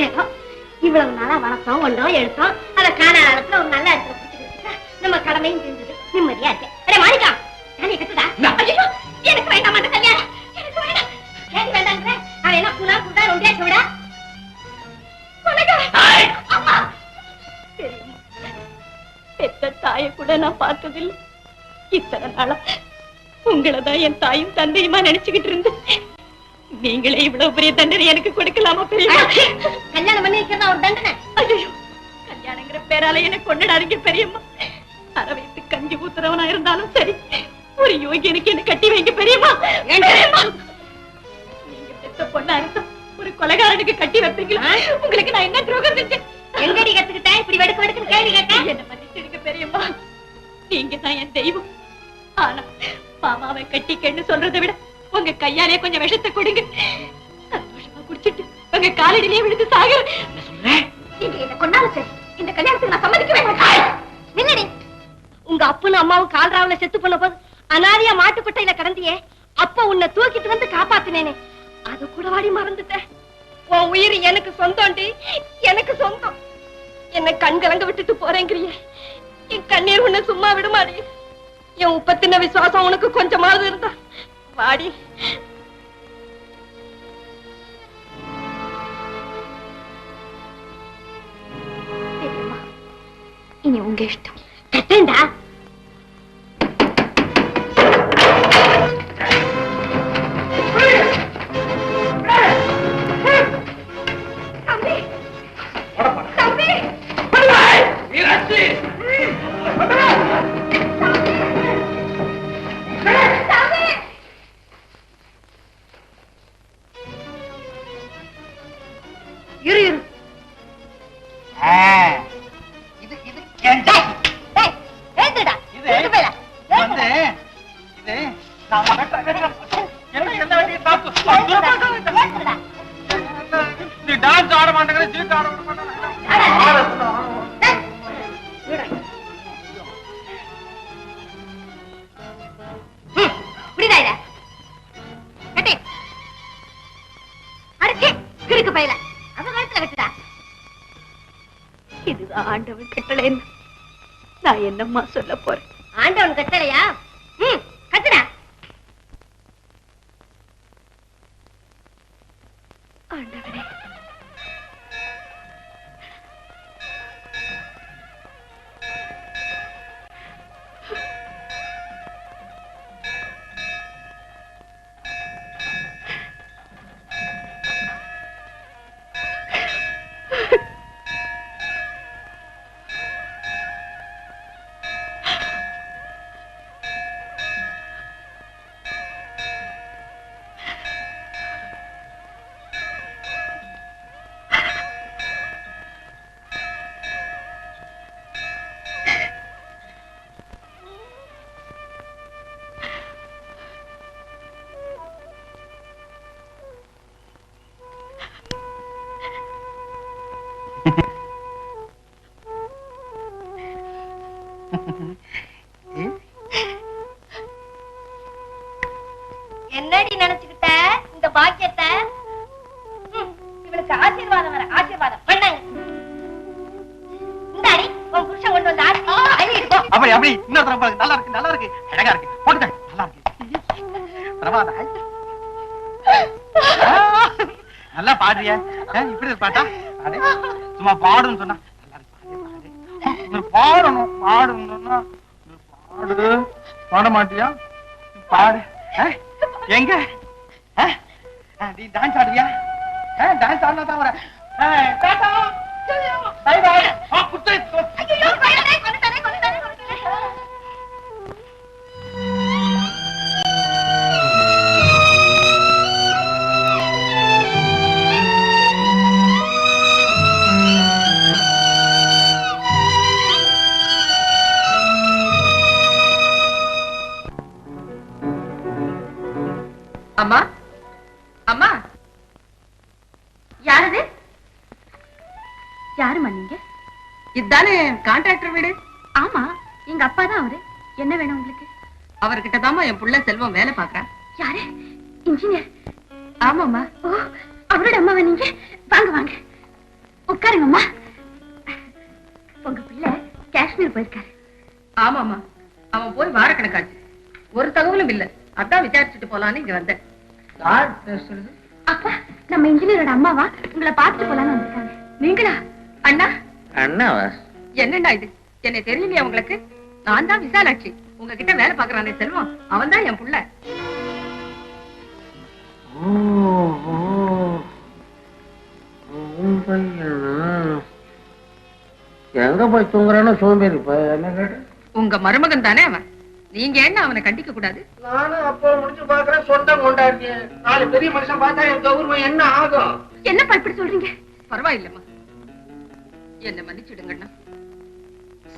ஏதோ இவ்வளவு நாளா வளர்த்தோம், ஒன்றோம், எடுத்தோம். அதை காணாத இடத்துல ஒரு நல்ல இடத்துல பிடிச்சிருக்கா. நம்ம கடமையும் செஞ்சது, நிம்மதியா இருக்கேன். அடே மாணிக்கா, தானே கட்டுதா? ஐயோ, எனக்கு வேண்டாம் அந்த கல்யாணம். எனக்கு வேண்டாம். ஏன் வேண்டாங்கிற? அவன் என்ன புலா புட்டா ரொண்டியாச்சு விடா? அம்மா, பெத்த தாயை கூட நான் பார்த்ததில்லை. இத்தனை நாளா உங்களைதான் என் தாயும் தந்தையுமா நினைச்சுக்கிட்டு இருந்தேன். நீங்களே இவ்வளவு பெரிய தண்டனை எனக்கு கொடுக்கலாமா? பெரியம்மா, கல்யாணம் பண்ணி வைக்கிறதா ஒரு தண்டனை? ஐயோ, கல்யாணங்கிற பேரால எனக்கு கொண்டாடாதீங்க பெரியம்மா. அரை வயசு கஞ்சி ஊத்துறவனா இருந்தாலும் சரி, ஒரு யோகியனுக்கு என்ன கட்டி வைங்க பெரியம்மா. பெத்த பொண்ணா இருந்தா ஒரு கொலைகாரனுக்கு கட்டி வைப்பீங்களா? உங்களுக்கு நான் என்ன துரோகம் செஞ்சேன்? எங்கடி கத்துக்கிட்டேன் இப்படி வெடுக்கு வெடுக்கு கேள்வி கேட்டேன்? என்ன மன்னிச்சிருங்க பெரியம்மா, நீங்க தான் என் தெய்வம். ஆனா மாமாவை கட்டிக்கன்னு சொல்றதை விட உங்க கையாலே கொஞ்சம் விஷத்தை கொடுங்க, சந்தோஷமா குடிச்சிட்டு உங்க காலடியிலே விழுந்து சாகுற. நீங்க என்ன கொண்டாலும் சரி, இந்த கல்யாணத்துக்கு நான் சம்மதிக்கவே மாட்டேன். நில்லடி. உங்க அப்பனும் அம்மாவும் கால்ராவுல செத்து போன போது அனாதையா மாட்டுக்கொட்டையில கிடந்தியே, அப்ப உன்னை தூக்கிட்டு வந்து காப்பாத்தினேனே, அது கூட வாடி மறந்துட்டேன். உன் உயிர் எனக்கு சொந்தம்டி, எனக்கு சொந்தம். என்ன கண் கலங்க விட்டுட்டு போறேங்கிறியே, என் கண்ணீர் உன்னை சும்மா விடுமாடி. என் உப்பத்தின விசுவாசம் உனக்கு கொஞ்சமாவது இருந்தா வாடி. இனி உங்க இஷ்டம். கட்டேண்டா. இரு இரு. இது இது கேண்டா. டேய், ஏந்துடா. இது வந்து இது நான் என்ன வேண்டிய தாப்பு. ஏந்துடா. நீ டான்ஸ் ஆட மாட்டேங்கிற, ஜீட் ஆட மாட்டேங்கிற. புரியுதா? கட்டி அடிச்சு கிறுக்கு பையில அவன் கழுத்துல கட்டுடா. இதுதான் ஆண்டவன் கட்டளைன்னு நான் என்னம்மா சொல்ல போறேன்? ஆண்டவன் கட்டளையா? கட்டுடா. ஆண்டவனே, என்னடி நினைச்சுக்கிட்ட இந்த பாக்கியத்தை? இவளுக்கு ஆசீர்வாதம் வர ஆசீர்வாதம் பண்ணாங்க. இந்த அடி உன் புருஷன் கொண்டு வந்து ஆடி அப்படி அப்படி இன்னொரு தடவை பாருங்க. நல்லா இருக்கு, நல்லா இருக்கு, அழகா இருக்கு, போட்டுக்க. நல்லா இருக்கு. பிரமாதம். நல்லா பாடுறியா? இப்படி ஒரு பாட்டா? அடே, சும்மா பாடுன்னு சொன்னா நல்லா இருக்கு. பாடணும், பாடணும்னா பாடு. பாட மாட்டியா? பாடு. எங்க நீ டான்ஸ் ஆடுறியா? டான்ஸ் ஆடினா தான் வர. Bye bye. குத்து. அம்மா, அம்மா, யாரது? யாருமா நீங்க? இதுதானே கான்ட்ராக்டர் வீடு? ஆமா, எங்க அப்பா தான் அவரு. என்ன வேணும் உங்களுக்கு? அவர்கிட்ட தாமா என் புள்ள செல்வம் வேலை பாக்குறேன். யாரு? இன்ஜினியர்? ஆமாம்மா. ஓ, அவரோட அம்மாவா நீங்க? வாங்க வாங்க, உட்காருங்க அம்மா. உங்க பிள்ளை காஷ்மீர் போயிருக்காரு. ஆமாம்மா, அவன் போய் வாரக்கணக்காச்சு, ஒரு தகவலும் இல்ல. அதான் விசாரிச்சுட்டு போலான்னு இங்க வந்தேன். அப்பா, நம்ம இன்ஜினியரோட அம்மாவா உங்களை பார்த்துட்டு போலான்னு வந்திருக்காங்க. நீங்களா? அண்ணா? அண்ணாவா? என்னண்ணா இது, என்ன தெரியலையா உங்களுக்கு? நான் தான் விசாலாட்சி, உங்ககிட்ட வேலை பாக்குறானே செல்வம், அவன் தான் என் புள்ள. எங்க போய் தூங்குறானோ சோம்பேறி. என்ன கேட்டு? உங்க மருமகன் தானே அவன். நீங்க என்ன அவனை கண்டிக்க கூடாது? நானும் அப்போ முடிச்சு பாக்குறேன், சொந்தம் கொண்டாடிய 4 பெரிய மனுஷன் பார்த்தா என் கௌரவம் என்ன ஆகும்? என்னப்பா இப்படி சொல்றீங்க? பரவாயில்லம்மா, என்ன மன்னிச்சிடுங்கண்ணா.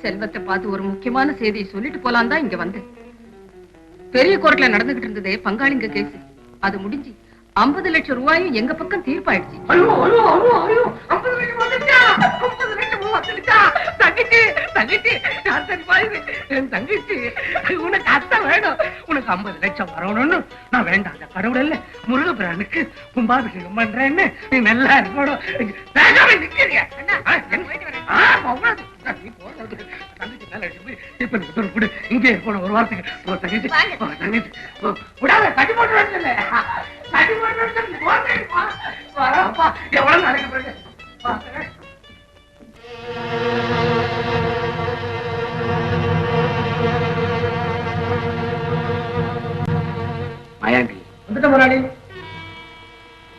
செல்வத்தை பார்த்து ஒரு முக்கியமான செய்தியை சொல்லிட்டு போலாம் தான் இங்க வந்தேன். பெரிய கோர்ட்ல நடந்துகிட்டு இருந்ததே பங்காளிங்க கேஸ். அது முடிஞ்சு 50 லட்சம் ரூபாயும் எங்க பக்கம் தீர்ப்பாயிடுச்சு. ஐயோ ஐயோ ஐயோ ஐயோ 50 லட்சம் வந்துட்டா, 50 லட்சம் வந்துட்டா. தங்கச்சி தங்கச்சி நான் சரி பாரு, என் தங்கச்சி உனக்கு அத்தை வேணும். உனக்கு 50 லட்சம் வரணும்னு நான் வேண்டாம் கடவுள் இல்ல முருகபிரானுக்கு கும்பாபிஷேகம் பண்றேன்னு நீ நல்லா இருக்கணும். வேண்டாமே நிக்கிறீங்க. தங்கச்சி நல்லா இப்ப கூட இங்கே இருக்கணும் ஒரு வாரத்துக்கு. தங்கச்சி தங்கச்சி விடாத, கட்டி போட்டு வரல கட்டி போட்டு வரப்பா. எவ்வளவு நாளைக்கு பிறகு மாயாண்டி வந்துட்ட முரளி.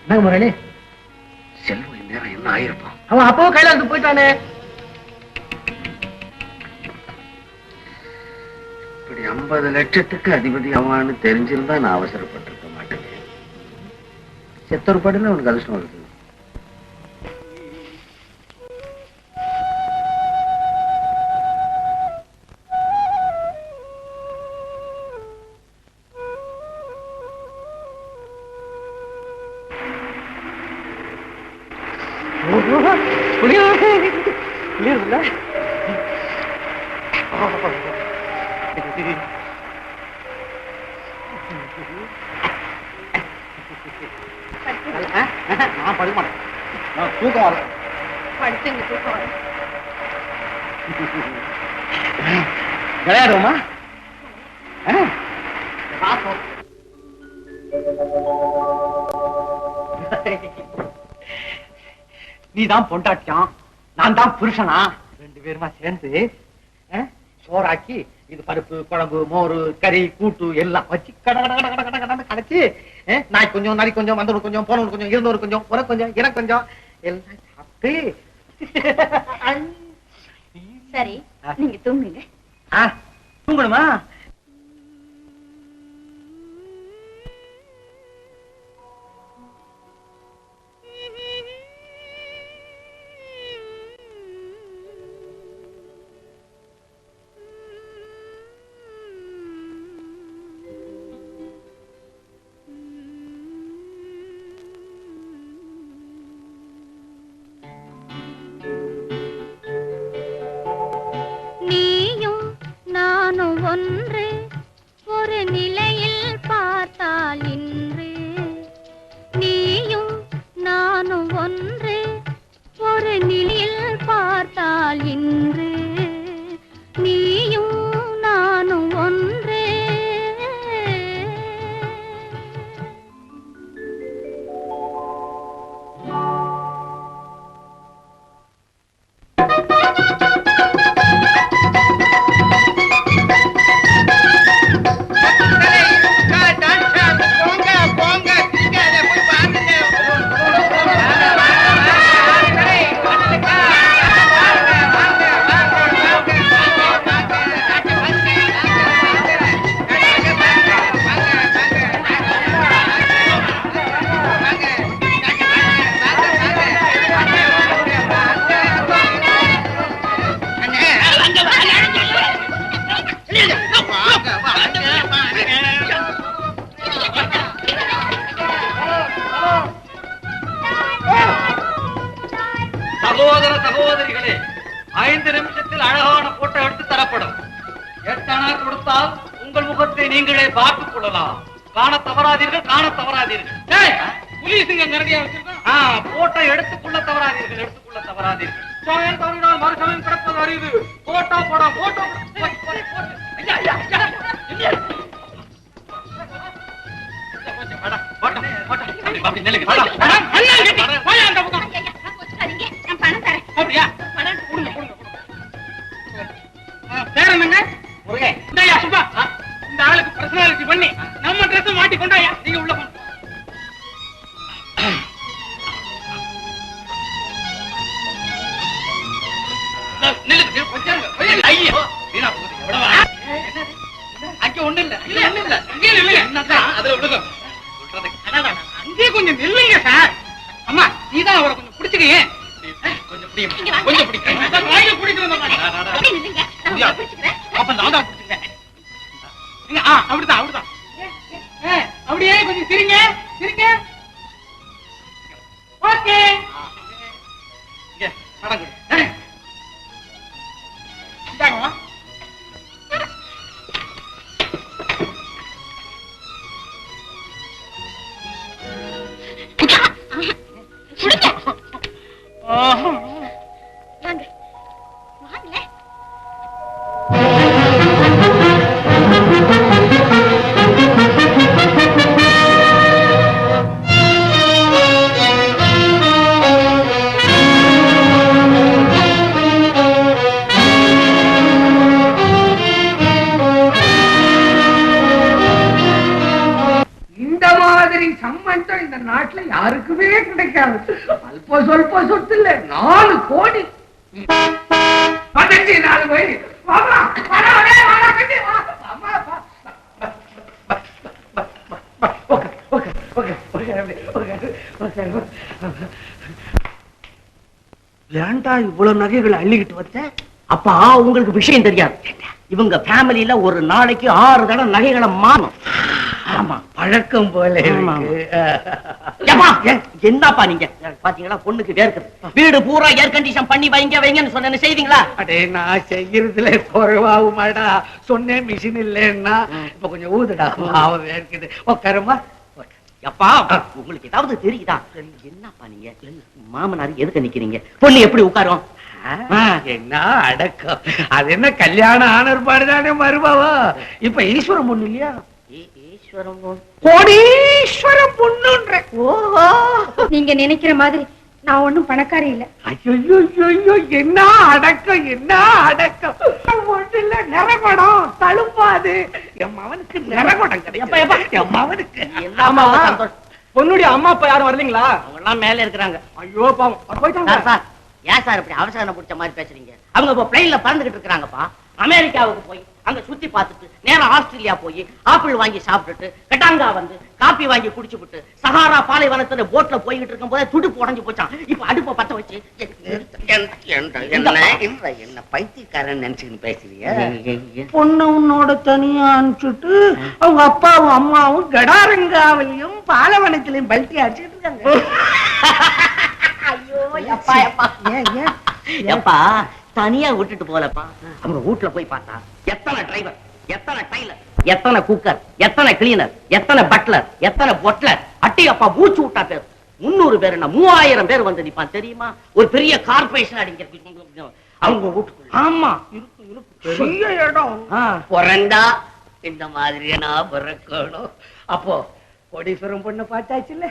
என்ன முரளி, செல்வம் நேரம் என்ன ஆயிருப்பான்? அவன் அப்போ கைலாசத்துக்கு போயிட்டானே. இப்படி 50 லட்சத்துக்கு அதிபதி அவன்னு தெரிஞ்சிருந்தா நான் அவசரப்பட்டிருக்க மாட்டேன். செத்தொரு பாடுன்னு உனக்கு அதிர்ஷ்டம் வருது. நான் படிக்க மாட்டேன், தூக்கம் வரும். படிச்சுங்க தூக்கம் வரும். விளையாடுவோமா? நீதான் பொண்டாட்டியான், நான் தான் புருஷனா. 2 பேருமா சேர்ந்து சோறாக்கி இது பருப்பு குழம்பு மோரு கறி கூட்டு எல்லாம் வச்சு கட கட கட கட கட கடைச்சு நாய் கொஞ்சம் நரி கொஞ்சம் வந்தவனுக்கு கொஞ்சம் போனவனுக்கு கொஞ்சம் இருந்தவரு கொஞ்சம் உனக்கு கொஞ்சம் எனக்கு கொஞ்சம் எல்லாம் சாப்பிட்டு சரி, நீங்க தூங்குங்க. தூங்கணுமா? ஒரு நிலையில் பார்த்தால் இன்று நீயும் நானும் ஒன்று, ஒரு நிலையில் பார்த்தால் இன்று நீயும் நானும் ஒன்று. சகோதர சகோதரிகளே, 5 நிமிஷத்தில் அழகான போட்டோ எடுத்து தரப்படும். 8 அணா கொடுத்தால் உங்கள் முகத்தை நீங்களே பார்த்துக் கொள்ளலாம். காண தவறாதீர்கள், காண தவறாதீர்கள். புலிசிங்க நிறைய வச்சிருக்கோம். போட்டோ எடுத்துக்கொள்ள தவறாதீர்கள், எடுத்துக்கொள்ள தவறாதீர்கள். சமயம் தவறினால் மறுசமயம் கிடப்பது அறிவு. போட்டோ போட போட்டோ பேர் என்னங்க? முருகன். சுபா, இந்த ஆளுக்கு பர்சனாலிட்டி பண்ணி நம்ம ட்ரெஸ் மாட்டி கொண்டாயா நீங்க உள்ள அங்க ஒண்ணு இல்ல அங்கே நில்லுங்க என்னதான் அதுல விடுங்க சொல்றது அங்கே கொஞ்சம் நில்லுங்க சார். அம்மா நீதான் அவரை கொஞ்சம் பிடிச்சுக்கீங்க. கொஞ்சம் பிடிங்க கொஞ்சம் பிடிக்கிறேன் வாயில பிடிக்கிறேன் அப்ப நான் தான் பிடிச்சுக்கிறேன். அப்படிதான் அப்படிதான் அப்படியே கொஞ்சம் சிரிங்க சிரிங்க. ஓகே படம் கொடு. இந்தாங்கம்மா. வாங்க வாங்களே. இந்த மாதிரி சம்பந்தம் இந்த நாட்டுல யாருக்குமே கிடைக்காது. அல்ப சொல்ப சொத்து இல்ல 4 கோடி 14 கோடி. ஏன்டா இவ்வளவு நகைகளை அள்ளிக்கிட்டு வச்ச? அப்பா உங்களுக்கு விஷயம் தெரியாது. இவங்க ஃபேமிலியில ஒரு நாளைக்கு 6 தடவை நகைகளை மாறும். ஆமா பழக்கம் போல இருக்கு. என்னப்பா நீங்க பாத்தீங்களா பொண்ணுக்கு வேர்க்குது. வீடு பூரா ஏர் கண்டிஷன் பண்ணி வைங்கன்னு சொன்ன செய்வீங்களா? அடே நான் செய்யறதுல குறைவாகுமாடா. சொன்னேன் மிஷின் இல்லைன்னா இப்ப கொஞ்சம் ஊதுடா பாவம் வேர்க்குது. உட்காருமா. அப்பா உங்களுக்கு ஏதாவது தெரியுதா? என்னப்பா நீங்க மாமனார் எதுக்கு நிக்கிறீங்க? பொண்ணு எப்படி உட்காரும்? என்ன அடக்கம். அது என்ன கல்யாணம் ஆனர்பாடுதானே மருமாவா. இப்ப ஈஸ்வரம் பொண்ணு இல்லையா? ஈஸ்வரம் கோடீஸ்வரம் பொண்ணுன்ற. ஓஹோ நீங்க நினைக்கிற மாதிரி நான் ஒண்ணும் பணக்காரி இல்ல. ஐயோ என்ன அடக்கம் என்ன அடக்கம். ஒண்ணு இல்ல நிறகுடம் தழும்பாது. என் மவனுக்கு நிறகுடம் கிடையாது. என் மவனுக்கு சந்தோஷம். பொண்ணுடைய அம்மா அப்பா யாரும் வரலீங்களா? அவங்க எல்லாம் மேல இருக்கிறாங்க. ஐயோ பாவம் போயிட்டாங்க. சார் ஏன் சார் இப்படி அவசரம் பிடிச்ச மாதிரி பேசுறீங்க? அவங்க இப்ப பிளைன்ல பறந்துகிட்டு இருக்காங்கப்பா. அமெரிக்காவுக்கு போய் அங்க சுத்தி பார்த்துட்டு நேரா ஆஸ்திரேலியா போய் ஆப்பிள் வாங்கி சாப்பிட்டுட்டு கட்டாங்கா வந்து காப்பி வாங்கி குடிச்சு விட்டு சஹாரா பாலைவனத்துல போட்ல போய்கிட்டு இருக்கும் போதே துடுப்பு உடஞ்சு போச்சான். இப்ப அடுப்ப பத்த வச்சு என்ன பைத்தியக்காரன் நினைச்சுக்கிட்டு பேசுறீங்க? பொண்ணு உன்னோட தனியா அனுப்பிச்சுட்டு அவங்க அப்பாவும் அம்மாவும் கடாரங்காவிலையும் பாலவனத்திலையும் பல்ட்டி அடிச்சுட்டு இருக்காங்க. ஐயோ எப்பா எப்பா எப்பா தனியா விட்டுட்டு போலப்பா. அவங்க வீட்டுல போய் பார்த்தா எத்தனை டிரைவர், எத்தனை டைலர், எத்தனை குக்கர், எத்தனை கிளீனர், எத்தனை பட்லர், எத்தனை பொட்லர். அட்டி அப்பா மூச்சு விட்டா பேர் 300 பேர் என்ன 3000 பேர் வந்து நிப்பான் தெரியுமா? ஒரு பெரிய கார்பரேஷன் அடிங்க அவங்க வீட்டுக்குள்ள. ஆமா பெரிய இடம். பிறந்தா இந்த மாதிரியே நான் பிறக்கணும். அப்போ கோடீஸ்வரம் பொண்ணை பார்த்தாச்சுல்ல,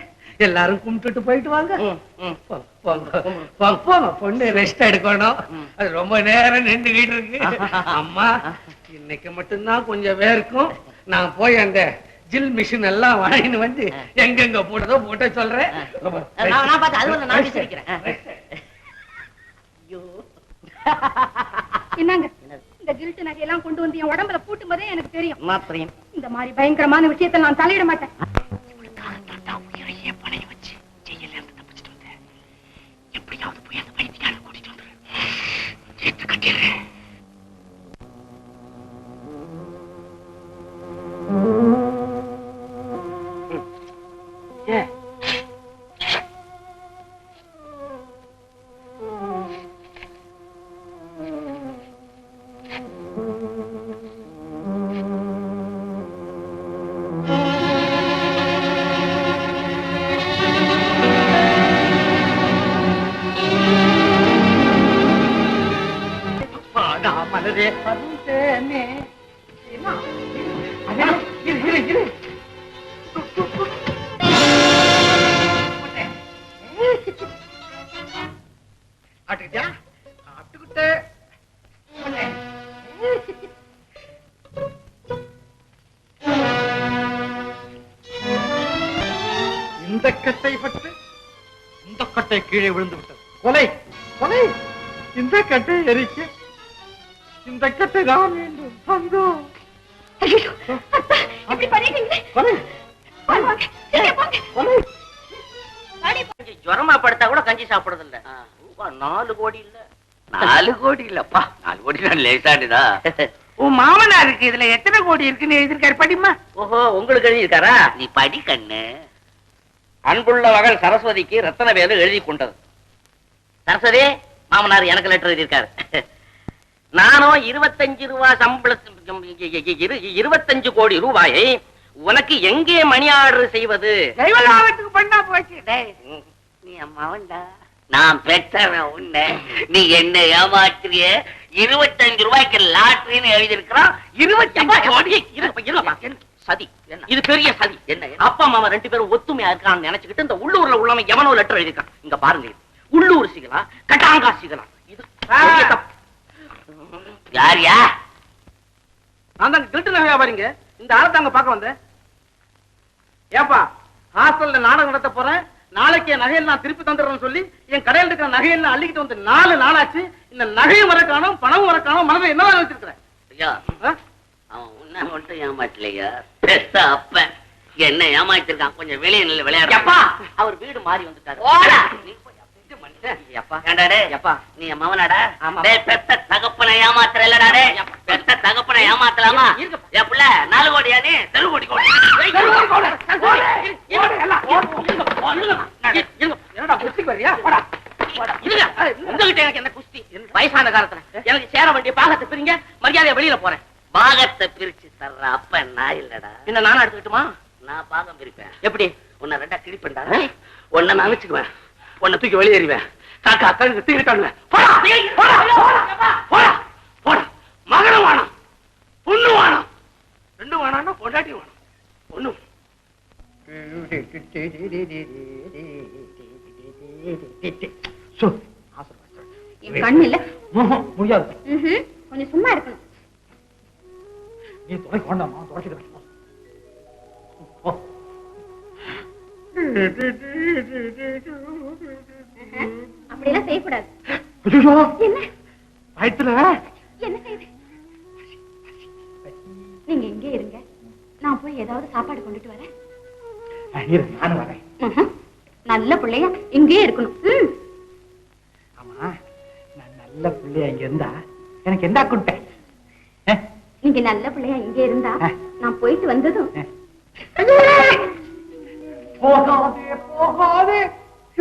எல்லாரும் கும்பிட்டுட்டு போயிட்டு வாங்க. போங்க பொண்ணு ரெஸ்ட் எடுக்கணும். அது ரொம்ப நேரம் நின்றுகிட்டு இருக்கு. அம்மா இன்னைக்கு மட்டும்தான் கொஞ்சம் வேர்க்கும். நான் போய் அந்த ஜில் மிஷின் எல்லாம் வாங்கிட்டு வந்து எங்கெங்க போட்டதோ போட்ட சொல்றேன். என்னங்க இந்த கில்ட் நகையெல்லாம் கொண்டு வந்து என் உடம்புல பூட்டும் போதே எனக்கு தெரியும். இந்த மாதிரி பயங்கரமான விஷயத்தை நான் தலையிட மாட்டேன். எப்படியாவது போய் அந்த பைத்தியாரை கூட்டிட்டு வந்துரு. சேர்த்து கட்டிடுறேன். மலரே வந்தேனே. இந்த கட்டை பட்டு இந்த கட்டை கீழே விழுந்து விட்டது. கொலை கொலை. இந்த கட்டை எரிக்க இந்த கட்டை தான் வேண்டும். தங்கோ இப்படி பண்ணிட்டீங்களே. வாங்க, போங்க. ஜுரமா படுத்தா கூட கஞ்சி சாப்பிடுறது இல்ல. 4 கோடி இல்ல. 4 கோடி இல்லப்பா, 4 கோடி லேசாடுதா. உன் மாமனாருக்கு இதுல எத்தனை கோடி இருக்குன்னு எழுதிருக்காரு, படிமா. ஓஹோ, உங்களுக்கு எழுதி இருக்காரா? நீ படி கண்ணு. அன்புள்ள மகள் சரஸ்வதிக்கு ரத்தனவேலு எழுதி கொண்டது. சரஸ்வதி, மாமனார் எனக்கு லெட்டர் எழுதியிருக்காரு. நானும் 25 ரூபாய் சம்பளத்துக்கு 25 கோடி ரூபாயை உனக்கு எங்கே மணி ஆர்டர் செய்வது? பண்ணா போச்சு. நீ அம்மாவன்டா, நான் பெற்றவன் உன்னை. நீ என்ன ஏமாற்றிய? 25 ரூபாய்க்கு லாட்டரின்னு எழுதியிருக்கிறான். 25 கோடி. சதி. இது பெரிய சதி. என்ன? அப்பா மாமா 2 பேரும் ஒத்துமையா இருக்கான்னு நினைச்சுக்கிட்டு இந்த உள்ளூர்ல உள்ளவன் எவனோ லெட்டர் எழுதிருக்கான். இங்க பாருங்க, உள்ளூர் சிகலா கட்டாங்கா சிகலா, இது பெரிய தப்பு. யாரியா? நான் தான் திருட்டு நகை வியாபாரிங்க. இந்த ஆளை அங்க பார்க்க வந்தேன். ஏப்பா, ஹாஸ்டல்ல நாடகம் நடத்த போறேன், நாளைக்கு என் நகையில் நான் திருப்பி தந்துடுறேன்னு சொல்லி என் கடையில் இருக்கிற நகையெல்லாம் அள்ளிக்கிட்டு வந்து 4 நாளாச்சு. இந்த நகையும் வர காணும், பணமும் வர காணும். மனதை என்னதான் வச்சிருக்கிறேன்? ஐயா, அவன் உன்னை மட்டும் ஏமாட்டலையா? பெத்த அப்ப என்ன ஏமாத்திருக்கான். கொஞ்சம் வெளியே நின்று விளையாடுப்பா. அவர் வீடு மாறி வந்துட்டாரு. நீ மவனாடா? பெத்த தகப்பனை ஏமாத்துற இல்லடா? பெத்த தகப்பனை ஏமாத்தலாமா? என் புள்ள 4 கோடியா? நீ தெரு கோடி கோடி. உங்ககிட்ட எனக்கு என்ன குஸ்தி? வயசான காலத்துல எனக்கு சேர வேண்டிய பாகத்தை பிரிங்க, மரியாதையா வெளியில போறேன். பாகத்தை பிரிச்சு தர்ற அப்ப நான் இல்லடா. என்ன நானா எடுத்துக்கிட்டுமா? நான் பாகம் பிரிப்பேன். எப்படி? உன்னை 2 கிழிப்பேன்டா. உன்னை நான் வச்சுக்குவேன், உன்னை தூக்கி வெளியேறிவேன். காக்கா கழுகு தூக்கிட்டாங்க. மகனும் வேணும், பொண்ணு வேணும். 2 வேணாம்னா பொண்டாட்டி வேணும். பொண்ணு என் கண்ணு இல்ல. முடியாது. கொஞ்சம் சும்மா இருக்கணும். நீ துணைக்கு வேண்டாமா? துணைச்சிட்டு அப்படியெல்லாம் செய்யக்கூடாது. என்ன வயிற்றுல என்ன செய்யுது? நீங்க எங்கே இருங்க, நான் போய் ஏதாவது சாப்பாடு கொண்டுட்டு வரேன். நானும் வரேன். நல்ல பிள்ளையா இங்கே இருக்கணும். ஆமா, நான் நல்ல பிள்ளையா இங்க இருந்தா எனக்கு என்ன குட்டேன்? நீங்க நல்ல பிள்ளையா இங்கே இருந்தா நான் போயிட்டு வந்ததும் போகாதே போகாதே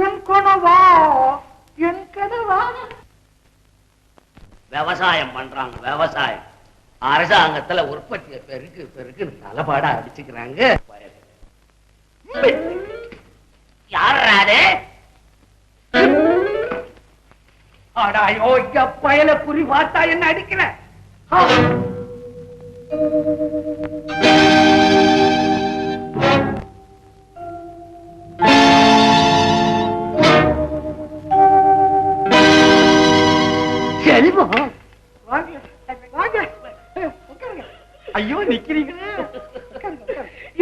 என் கனவா, என் கனவா. விவசாயம் பண்றாங்க, விவசாயம். அரசாங்கத்துல உற்பத்தியை பெருக்கு பெருக்குன்னு தலைபாடா அடிச்சுக்கிறாங்க. யாராரு? அடாயோ, பயல குறி பார்த்தா என்ன அடிக்கிற? செல்வம், ஐயோ நிக்கிறீங்களே.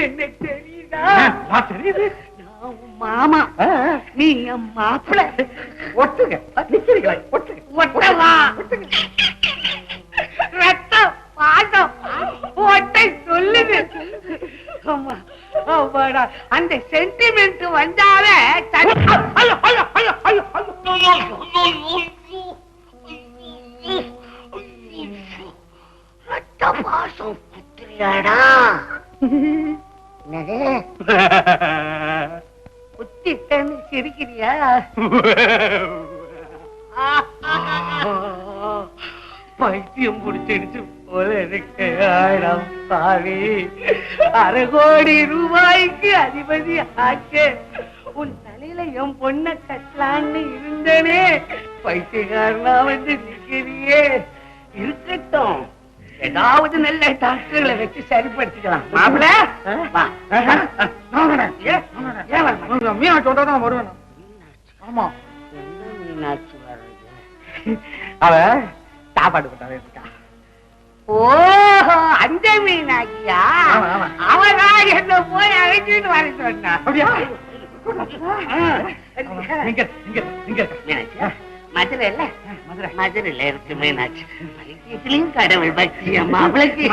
என்ன தெரியுதா? தெரியுது. மாமா, நீங்க மாப்பிள்ள. ஒட்டுங்க, நிக்கிறீங்களா? ஒட்டுங்க, ஒட்டவா? ரத்தம் பாதம் ஒட்டை சொல்லுது. ஆமா, ஆமாடா. அந்த சென்டிமெண்ட் வந்தாலே பாசம் குத்திரியாடா. குத்திட்டேன்னு சிரிக்கிறியா? பைத்தியம் முடிச்சிடுச்சு போல இருக்கு. பாவி, 1/2 கோடி ரூபாய்க்கு அதிபதி ஆச்சு. உன் தலையில என் பொண்ணை கட்டலான்னு இருந்தனே, பைத்தியக்காரனா வந்து நிக்கிறியே. இருக்கட்டும், ஏதாவது நல்ல டாக்டர்களை வச்சு சரிப்படுத்திக்கலாம். மாப்பிள்ள மீனாட்சி வந்தாதான் வருவேன். ஆமா, மீனாட்சி வர்றது அவ சாப்பாடு போட்டாவே இருக்கா. ஓஹோ, அந்த மீனாட்சியா? ஆமா, ஆமா. அவதான் என்ன போய் அழைச்சிட்டு வர சொன்னா. அப்படியா? நீங்க நீங்க நீங்க மீனாட்சி, மதுரை இல்ல மதுரையில இருக்கு மீனாட்சி. வைத்தியத்திலையும் கடவுள் பக்தி அம்மா அவளுக்கு.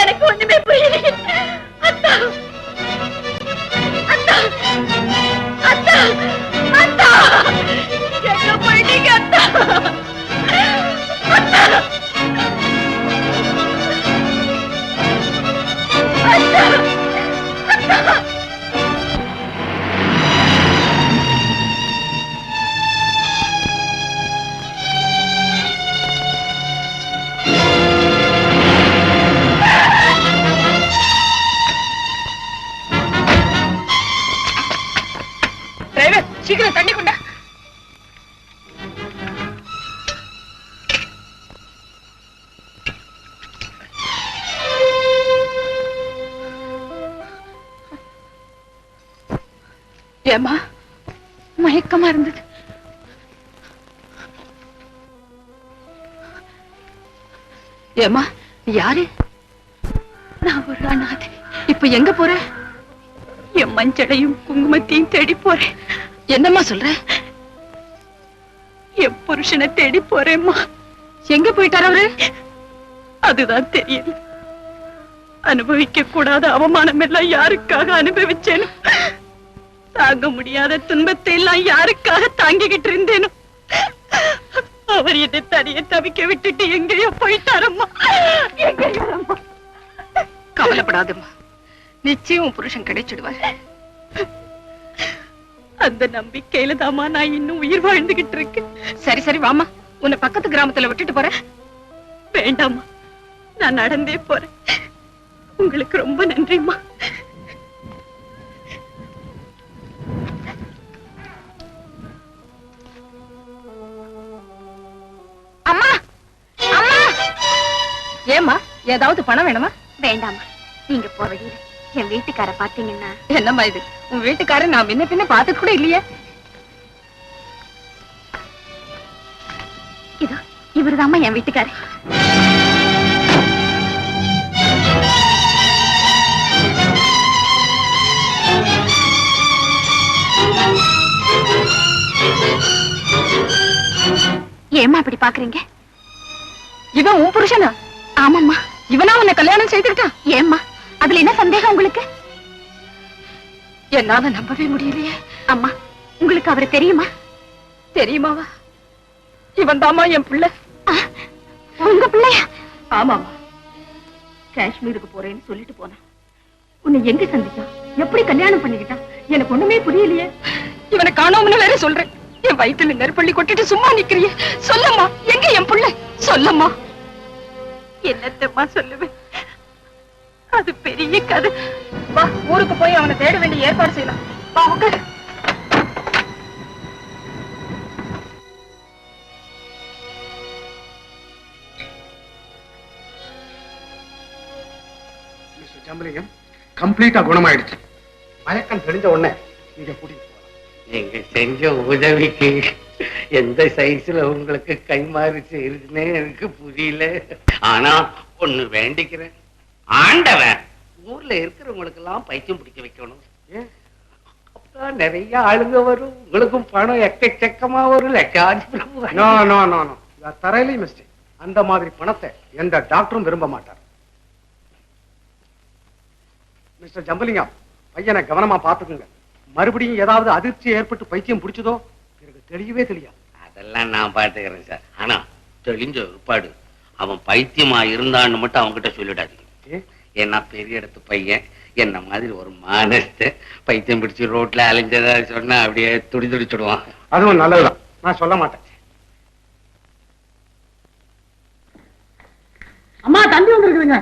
எனக்கு ஒண்ணுமே புரியல. அத்தா அத்தா அத்தா அத்தா எங்க போயிட்டீங்க அத்தா? அத்தா அத்தா அத்தா சீக்கிரம் தண்ணி கொண்டா. ஏம்மா மயக்கமா இருந்தது. ஏம்மா யாரு? நான் ஒரு அனாதை. இப்ப எங்க போற? என் மஞ்சளையும் குங்குமத்தையும் தேடி போறேன். என்னம்மா சொல்ற? என் புருஷனை தேடி போறேம்மா. எங்க போயிட்டார் அவரு? அதுதான் தெரியல. அனுபவிக்க கூடாத அவமானம் எல்லாம் யாருக்காக அனுபவிச்சேனும், தாங்க முடியாத துன்பத்தை எல்லாம் யாருக்காக தாங்கிக்கிட்டு இருந்தேனும், அவர் என்னை தனியே தவிக்க விட்டுட்டு எங்கேயோ போயிட்டாரம்மா. எங்கேயோம்மா. கவலைப்படாதம்மா, நிச்சயம் உன் புருஷன் கிடைச்சிடுவார். அந்த நம்பிக்கையில தாமா நான் இன்னும் உயிர் வாழ்ந்துகிட்டு இருக்கேன். சரி சரி வாமா, உன்னை பக்கத்து கிராமத்துல விட்டுட்டு போறேன். வேண்டாமா, நான் நடந்தே போறேன். உங்களுக்கு ரொம்ப நன்றிம்மா. அம்மா அம்மா, ஏம்மா ஏதாவது பணம் வேணுமா? வேண்டாமா, நீங்க போற வழியில என் வீட்டுக்கார பாத்தீங்கன்னா. என்னம்மா இது, உன் வீட்டுக்காரன் நான் முன்ன பின்ன பார்த்தது கூட இல்லையே. இதோ இவருதாம்மா என் வீட்டுக்காரர். ஏம்மா அப்படி பாக்குறீங்க? இவன் உன் புருஷனா? ஆமாம்மா. இவனா உன்னை கல்யாணம் செய்துக்கிட்டான்? ஏம்மா அதுல என்ன சந்தேகம் உங்களுக்கு? என்னால நம்பவே முடியலையே. அம்மா உங்களுக்கு அவரு தெரியுமா? தெரியுமாவா? இவன் தாமா என் பிள்ளை. உங்க பிள்ளையா? ஆமாமா, காஷ்மீருக்கு போறேன்னு சொல்லிட்டு போனான். உன்னை எங்க சந்திச்சான், எப்படி கல்யாணம் பண்ணிக்கிட்டான், எனக்கு ஒண்ணுமே புரியலையே. இவனை காணோம்னு வேற சொல்றேன். என் வயிற்றுல நெருப்பள்ளி கொட்டிட்டு சும்மா நிக்கிறியே. சொல்லம்மா, எங்க என் பிள்ளை? சொல்லம்மா. என்னத்தம்மா சொல்லுவேன், அது பெரிய கதை. வா, ஊருக்கு போய் அவனை தேட வேண்டிய ஏற்பாடு செய்யலாம். வா உட்காரு. ஜம்பலிங்கம் கம்ப்ளீட்டா குணமாயிடுச்சு. மயக்கம் தெரிஞ்ச உடனே நீங்க கூட்டிட்டு போலாம். நீங்க செஞ்ச உதவிக்கு எந்த சைஸ்ல உங்களுக்கு கைமாறு செய்யுதுன்னே எனக்கு புரியல. ஆனா ஒண்ணு வேண்டிக்கிறேன், ஆண்டவன் ஊர்ல இருக்கிறவங்களுக்கு எல்லாம் பைத்தியம் பிடிக்க வைக்கணும். அப்பதான் நிறைய ஆளுங்க வரும், உங்களுக்கும் பணம் எக்கச்சக்கமா வரும். தரையிலே மிஸ்டேக். அந்த மாதிரி பணத்தை எந்த டாக்டரும் விரும்ப மாட்டார். மிஸ்டர் ஜம்பலிங்கம், பையனை கவனமா பாத்துக்குங்க. மறுபடியும் ஏதாவது அதிர்ச்சி ஏற்பட்டு பைத்தியம் பிடிச்சதோ எனக்கு தெரியவே தெரியாது. அதெல்லாம் நான் பாத்துக்கிறேன் சார். ஆனா தெளிஞ்ச ஒருபாடு அவன் பைத்தியமா இருந்தான்னு மட்டும் அவன்கிட்ட சொல்லிடாதீங்க. ஏன்னா பெரிய இடத்து பையன், என்ன மாதிரி ஒரு மானஸ்த பைத்தியம் பிடிச்சு ரோட்ல அலைஞ்சதா சொன்னா அப்படியே துடி துடிச்சுடுவான். அதுவும் நல்லதுதான், நான் சொல்ல மாட்டேன். அம்மா தம்பி வந்துருக்குதுங்க.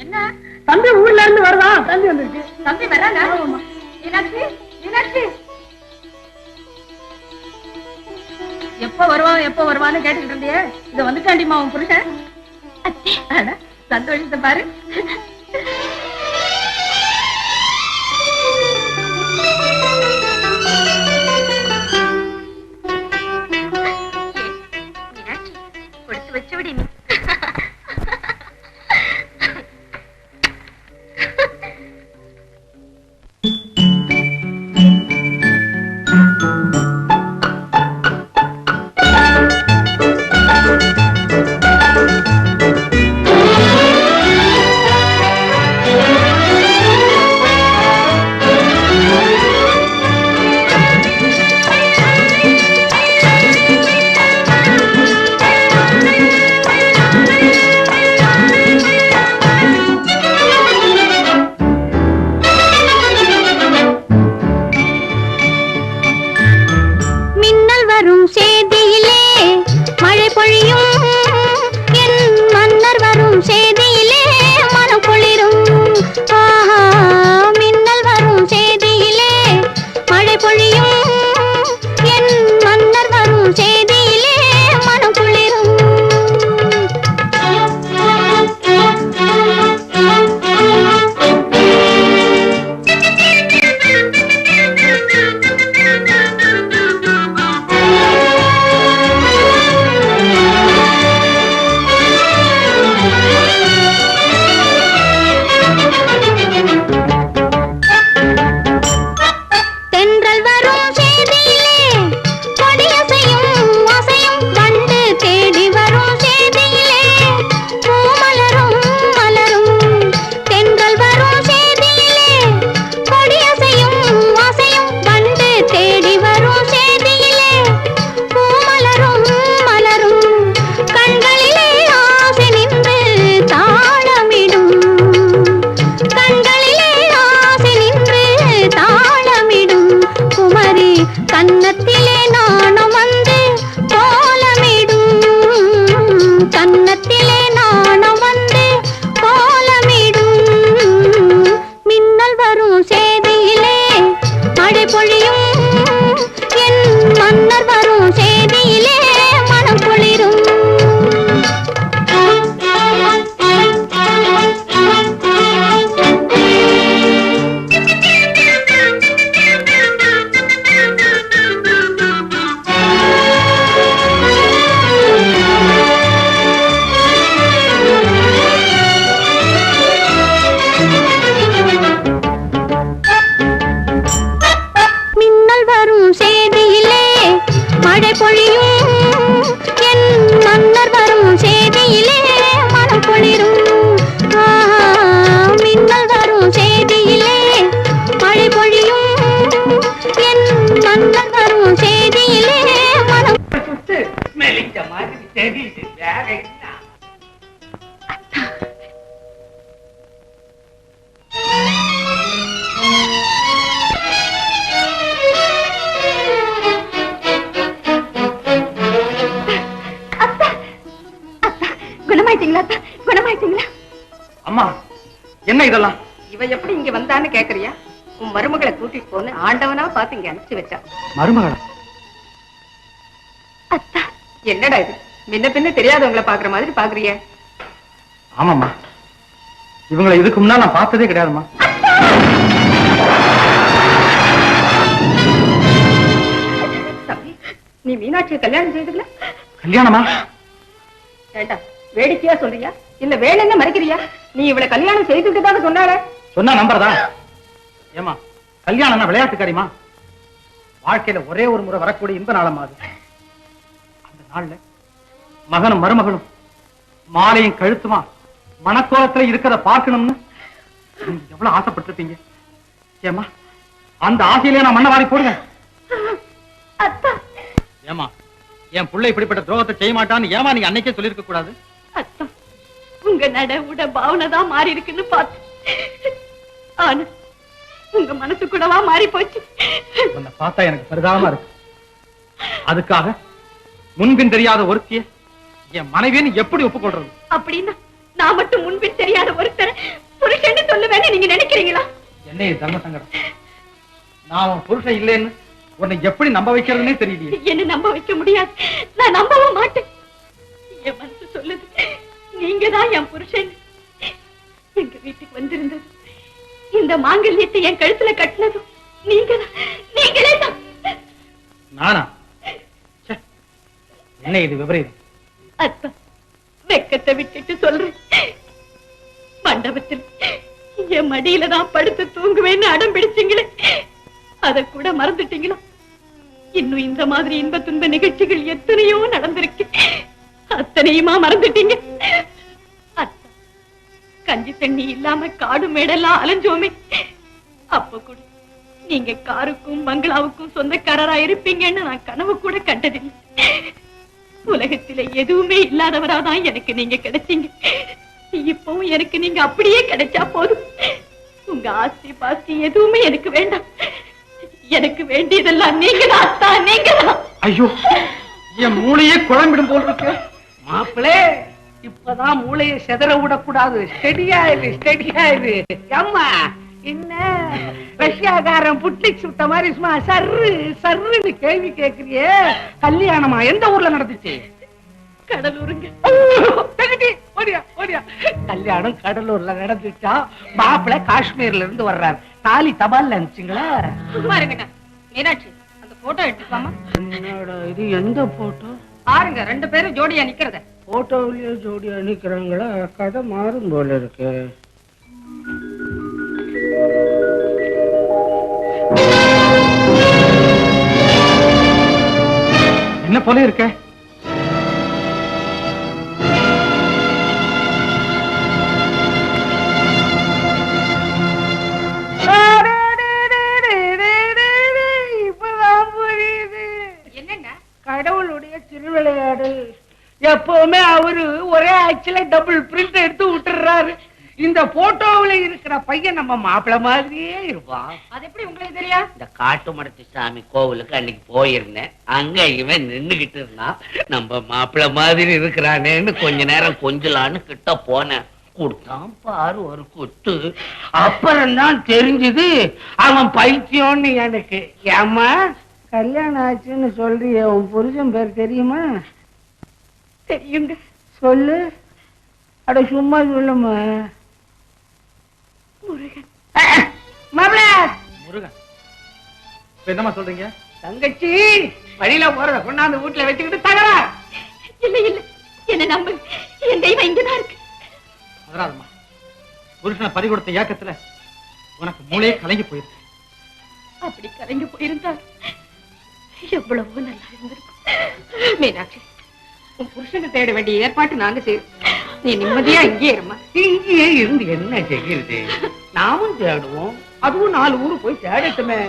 என்ன தம்பி ஊர்ல இருந்து வருதான். தம்பி வந்திருக்கு. தம்பி வராங்க. மீனாட்சி, மீனாட்சி, எப்போ வருவான்னு கேட்டுக்கிட்டு இருந்தியே இத வந்துட்டாண்டிமா உன் புருஷன். அட, சந்தோஷத்தை பாரு. கொடுத்து வச்சு விடு நீ. அம்மா, என்ன இதெல்லாம்? இவ எப்படி இங்க வந்தான்னு கேக்குறியா? உன் மருமகளை கூட்டிட்டு போன்னு ஆண்டவனா பார்த்து இங்க அனுப்பிச்சு வச்சா. மருமகளா? அத்தா, என்னடா இது? முன்ன பின்ன தெரியாதவங்களை பாக்குற மாதிரி பாக்குறிய? ஆமாம்மா, இவங்களை இதுக்கு முன்னால நான் பார்த்ததே கிடையாதுமா. நீ மீனாட்சியை கல்யாணம் செய்துக்கல? கல்யாணமா? ஏண்டா, வேடிக்கையா சொல்றியா இல்ல வேணும்னு மறைக்கிறியா? நீ இவளை கல்யாணம் செய்துக்கிட்டதாக சொன்னால சொன்னா நம்பறதா? ஏமா, கல்யாணம்னா விளையாட்டுக்காரிமா? வாழ்க்கையில ஒரே ஒரு முறை வரக்கூடிய இன்ப நாளமா அது. அந்த நாள்ல மகனும் மருமகளும் மாலையும் கழுத்துமா மணக்கோலத்துல இருக்கிறத பார்க்கணும்னு நீங்க எவ்வளவு ஆசைப்பட்டிருப்பீங்க. ஏமா, அந்த ஆசையிலே நான் மண்ணை வாரி போடுவேன். ஏமா, என் புள்ளை இப்படிப்பட்ட துரோகத்தை செய்ய மாட்டான்னு ஏமா நீங்க அன்னைக்கே சொல்லிருக்க கூடாது? அத்தா, உங்க நட உட பாவனைதான் மாறி இருக்குன்னு பார்த்து, ஆனா உங்க மனசு கூடவா மாறி போச்சு. உன்னை பார்த்தா எனக்கு பரிதாபமா இருக்கு. அதுக்காக முன்பின் தெரியாத ஒருத்திய என் மனைவின்னு எப்படி ஒப்புக்கொள்றது? அப்படின்னா நான் மட்டும் முன்பின் தெரியாத ஒருத்தர் புருஷன்னு சொல்லுவேன்னு நீங்க நினைக்கிறீங்களா? என்ன தர்ம சங்கடம்? நான் உன் புருஷன் இல்லைன்னு உன்னை எப்படி நம்ப வைக்கிறதுனே தெரியலையே. என்ன நம்ப வைக்க முடியாது, நான் நம்பவும் மாட்டேன். என் மனசு சொல்லுது நீங்க தான் என் புருஷன். எங்க வீட்டுக்கு வந்திருந்தது, இந்த மாங்கல்யத்தை என் கழுத்துல கட்டினதும் நீங்களே தான். நானா? என்ன இது விபரீதம்? அத்தான் வெக்கத்தை விட்டுட்டு சொல்றேன். மண்டபத்தில் என் மடியில தான் படுத்து தூங்குவேன்னு அடம் பிடிச்சீங்களே, அத கூட மறந்துட்டீங்களா? இன்னும் இந்த மாதிரி இன்ப துன்ப நிகழ்ச்சிகள் எத்தனையோ நடந்திருக்கு, அத்தனையுமா மறந்துட்டீங்க? கஞ்சி தண்ணி இல்லாம காடு மேடெல்லாம் அலைஞ்சோமே, அப்ப கூட நீங்க காருக்கும் பங்களாவுக்கும் சொந்தக்காரரா இருப்பீங்கன்னு நான் கனவு கூட கண்டதில்லை. உலகத்தில எதுவுமே இல்லாதவராதான் எனக்கு நீங்க கிடைச்சீங்க. இப்பவும் எனக்கு நீங்க அப்படியே கிடைச்சா போதும். உங்க ஆஸ்தி பாஸ்தி எதுவுமே எனக்கு வேண்டாம். எனக்கு வேண்டியதெல்லாம் நீங்க தான், நீங்க தான். ஐயோ, என் மூளையே குழம்பிடும் போல் இருக்கு. மாப்பிளே, இப்பதான் மூளையை செதற விடக்கூடாது. ஸ்டெடியா இது. அம்மா என்ன ரஷ்யாக்காரன் புட்லிக் சுட்ட மாதிரி சும்மா சர்ருன்னு கேள்வி கேக்குறியே. கல்யாணமா எந்த ஊர்ல நடந்துச்சு? கடலூருங்க. கல்யாணம் கடலூர்ல நடந்துச்சா? மாப்பிள காஷ்மீர்ல இருந்து வர்றாரு. தாலி தபால் அனுப்பிச்சிங்களா? மீனாட்சி, அந்த போட்டோ எடுத்துக்கலாமா? இது எந்த போட்டோ? பாருங்க, 2 பேரும் ஜோடியா நிக்கிறத. போட்டோவிலேயே ஜோடியா நிக்கிறாங்களா? கதை மாறும் போல இருக்கு. என்ன போல இருக்க? கடவுளுடைய திருவிளையாடு. எப்பவுமே அவரு ஒரே ஆக்சுவலா டபுள் பிரிண்ட் எடுத்து விட்டுறாரு. இந்த போட்டோவுல இருக்கிற பையன் நம்ம மாப்பிள்ள மாதிரியே இருப்பான். அது எப்படி உங்களுக்கு தெரியா? இந்த காட்டு மடத்து சாமி கோவிலுக்கு அன்னைக்கு போயிருந்தேன். அங்க இவன் நின்னுகிட்டு இருந்தான். நம்ம மாப்பிள்ள மாதிரி இருக்கிறானேன்னு கொஞ்ச நேரம் கொஞ்சலான்னு கிட்ட போனேன். கொடுத்தான் பாரு ஒரு குத்து. அப்புறம் தான் தெரிஞ்சது அவன் பைத்தியம்னு எனக்கு. ஏமா கல்யாணம் ஆச்சுன்னு சொல்றிய, உன் புருஷன் பேர் தெரியுமா? தெரியுங்க. சொல்லு. அட சும்மா சொல்லுமா. முருகன். மாப்பிள முருகன். என்னமா சொல்றீங்க? தங்கச்சி வழியில போறத கொண்டாந்து வீட்டுல வச்சுக்கிட்டு தகரா. இல்ல என்ன நம்பு, என் தெய்வம் இங்கதான் இருக்கு. அதனாலமா புருஷனை பறி கொடுத்த ஏக்கத்துல உனக்கு மூளையே கலங்கி போயிருக்கு. அப்படி கலங்கி போயிருந்தால் எவ்வளவோ நல்லா இருந்திருக்கும். மீனாட்சி, உன் புருஷனை தேட வேண்டிய ஏற்பாட்டு நாங்க செய்யறோம். நீ நிம்மதியா இங்கே இருமா. இங்கேயே இருந்து என்ன செய்கிறது? நாமும் தேடுவோம், அதுவும் 4 ஊரு போய் தேடட்டுமே.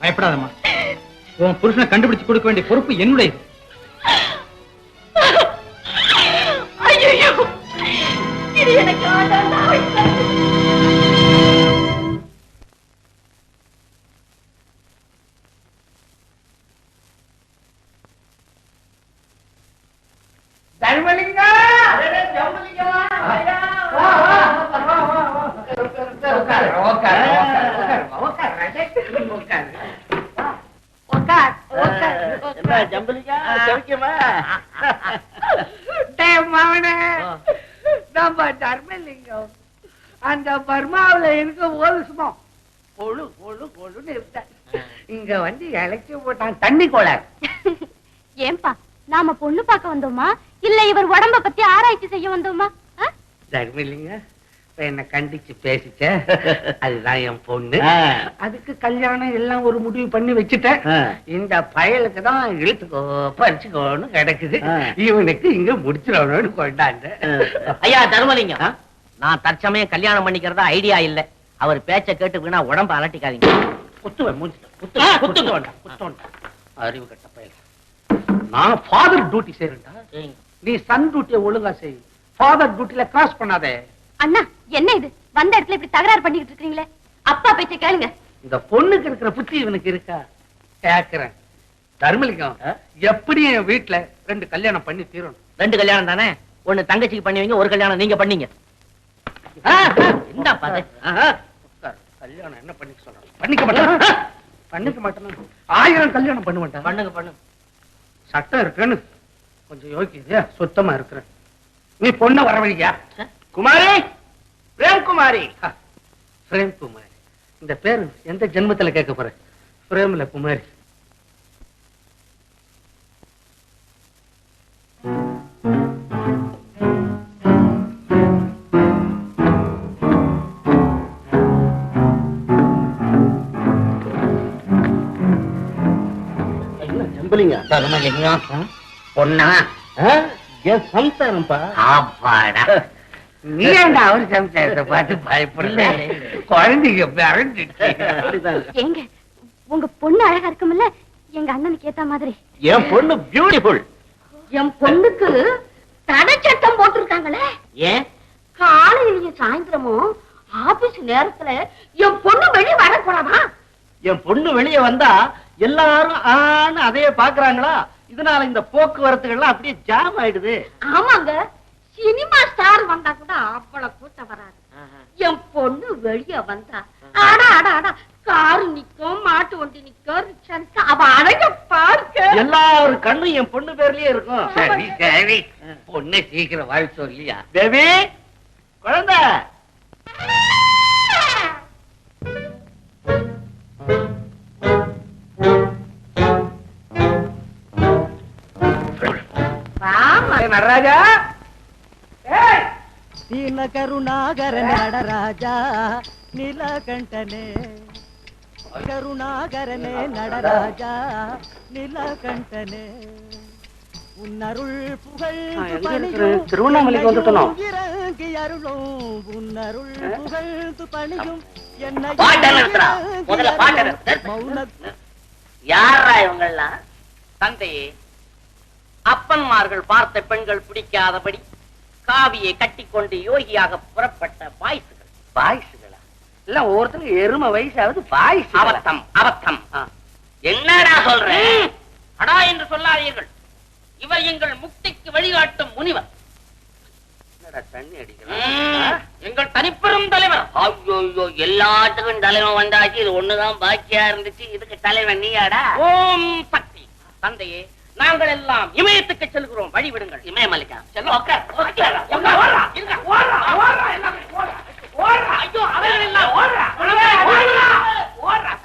பயப்படாதம்மா, உன் புருஷனை கண்டுபிடிச்சு கொடுக்க வேண்டிய பொறுப்பு என்னுடைய. ஐயோ, இது எனக்கு தர்மலிங்கா, நம்ம தர்மலிங்கம் அந்த பர்மாவில இருக்கும் போது சும்மா கொழு கொழு கொழுன்னு இருந்தான். இங்க வந்து இழைச்சி போட்டான் தண்ணி கோளாறு. ஏன்பா, நாம பொண்ணு பார்க்க வந்தோமா இல்ல இவர் உடம்ப பத்தி ஆராய்ச்சி செய்ய வந்தோமா? தர்மலிங்க என்ன கண்டிச்சு பேசிச்ச, அதுதான் என் பொண்ணு. அதுக்கு கல்யாணம் எல்லாம் ஒரு முடிவு பண்ணி வச்சுட்டேன். இந்த பயலுக்கு தான் இழுத்துக்கோ பறிச்சுக்கோன்னு கிடக்குது. இவனுக்கு இங்க முடிச்சிடணும்னு கொண்டாந்த. ஐயா தர்மலிங்கம், நான் தற்சமயம் கல்யாணம் பண்ணிக்கிறதா ஐடியா இல்ல. அவர் பேச்ச கேட்டு வீணா உடம்ப அலட்டிக்காதீங்க. குத்துவேன் குத்து வேண்டாம். அறிவு கட்ட பயல். நான் ஃபாதர் டியூட்டி செய்யறேன்டா. நீ சன் டியூட்டியை ஒழுங்கா செய். ஃபாதர் டியூட்டில கிராஸ் பண்ணாதே. அண்ணா, என்ன இது? வந்த இடத்துல இப்படி தகராறு பண்ணிட்டு இருக்கீங்களே. அப்பா பேச்ச கேளுங்க. இந்த பொண்ணுக்கு இருக்கிற புத்தி இவனுக்கு இருக்கா? கேக்குறேன். தர்மலிங்கம், எப்படி என் வீட்டுல 2 கல்யாணம் பண்ணி தீரணும். 2 கல்யாணம் தானே? ஒண்ணு தங்கச்சிக்கு பண்ணுவீங்க, ஒரு கல்யாணம் நீங்க பண்ணீங்க. கல்யாணம் என்ன பண்ணிக்க சொல்றேன்? பண்ணிக்க மாட்டேன். பண்ணிக்க மாட்டேன். 1000 கல்யாணம் பண்ணுவேன். பண்ணுங்க பண்ணுங்க. சட்டம் இருக்குன்னு கொஞ்சம் யோகியதையா சுத்தமா இருக்கிறேன். நீ பொண்ண வரவழியா? குமாரி, பிரேம்குமாரி. பிரேம் குமாரி. இந்த பேரு எந்த ஜென்மத்துல கேட்க போறேன்? பிரேம்ல குமாரி. பொண்ணா என் சம்சாரம்பா. ஆப்பாடா. நீ ஏன்டா அவர் சம்சாரத்தை பார்த்து பயப்படல? குழந்தைங்க ஏங்க உங்க பொண்ணு அழகா இருக்கும்ல, எங்க அண்ணனுக்கு ஏத்த மாதிரி. என் பொண்ணு பியூட்டிஃபுல். என் பொண்ணுக்கு தடை சட்டம் போட்டிருக்காங்களே. ஏன்? காலையிலயும் சாயந்தரமும் ஆபீஸ் நேரத்துல என் பொண்ணு வெளியே வரக்கூடாதா? என் பொண்ணு வெளியே வந்தா எல்லாரும் ஆன்னு அதையே பாக்குறாங்களா? இதனால இந்த போக்குவரத்துகள்லாம் அப்படியே ஜாம் ஆயிடுது. ஆமாங்க, சினிமா ஸ்டார் வந்தா கூட அவ்வளவு கூட்டம் வராது. என் பொண்ணு வெளியே வந்தா ஆடா ஆடா ஆடா, காரு நிக்கும், மாட்டு வண்டி நிக்கும், ரிக்ஷா நிக்கும், அவ அழக பார்க்க எல்லாரும் கண்ணும் என் பொண்ணு பேர்லயே இருக்கும். சரி சரி, பொண்ணை சீக்கிரம் வாழ்த்து இல்லையா? பேபி, குழந்தை. நடராஜா, ದೀನ ಕರುಣಾಗರ ನಡರಾಜ ನೀಲಕಂಠನೆ, கருணாகரனே நடராஜ நீலகண்டனே, உன்னருள் புகழ் பணியும் திருவண்ணாமலைக்கு வந்துட்டோம். இறங்கி அருளும் உன்னருள் புகழ்ந்து பணியும் என்ன யாரா இவங்கெல்லாம்? தந்தையே, அப்பன்மார்கள் பார்த்த பெண்கள் பிடிக்காதபடி காவியை கட்டிக்கொண்டு யோகியாக புறப்பட்ட பாய்சுகள். பாய்ஸுகளா? இல்ல ஒவ்வொருத்தருக்கு எருமை வயசாவது பாய்ஸ். அவத்தம் அவத்தம். என்னடா சொல்றேன்? அடா என்று சொல்லாதீர்கள். இவர் எங்கள் முக்திக்கு வழிகாட்டும் முனிவர். தண்ணி அடிக்கலாம். எங்கள் தனிப்பெரும் தலைவர். ஐயோ, எல்லாத்துக்கும் தலைவன் வந்தாச்சு. இது ஒண்ணுதான் பாக்கியா இருந்துச்சு. இதுக்கு தலைவன் நீயாடா? ஓம் சக்தி. தந்தையே, நாங்கள் எல்லாம் இமயத்துக்கு செல்கிறோம், வழிவிடுங்கள். இமயமலைக்கா?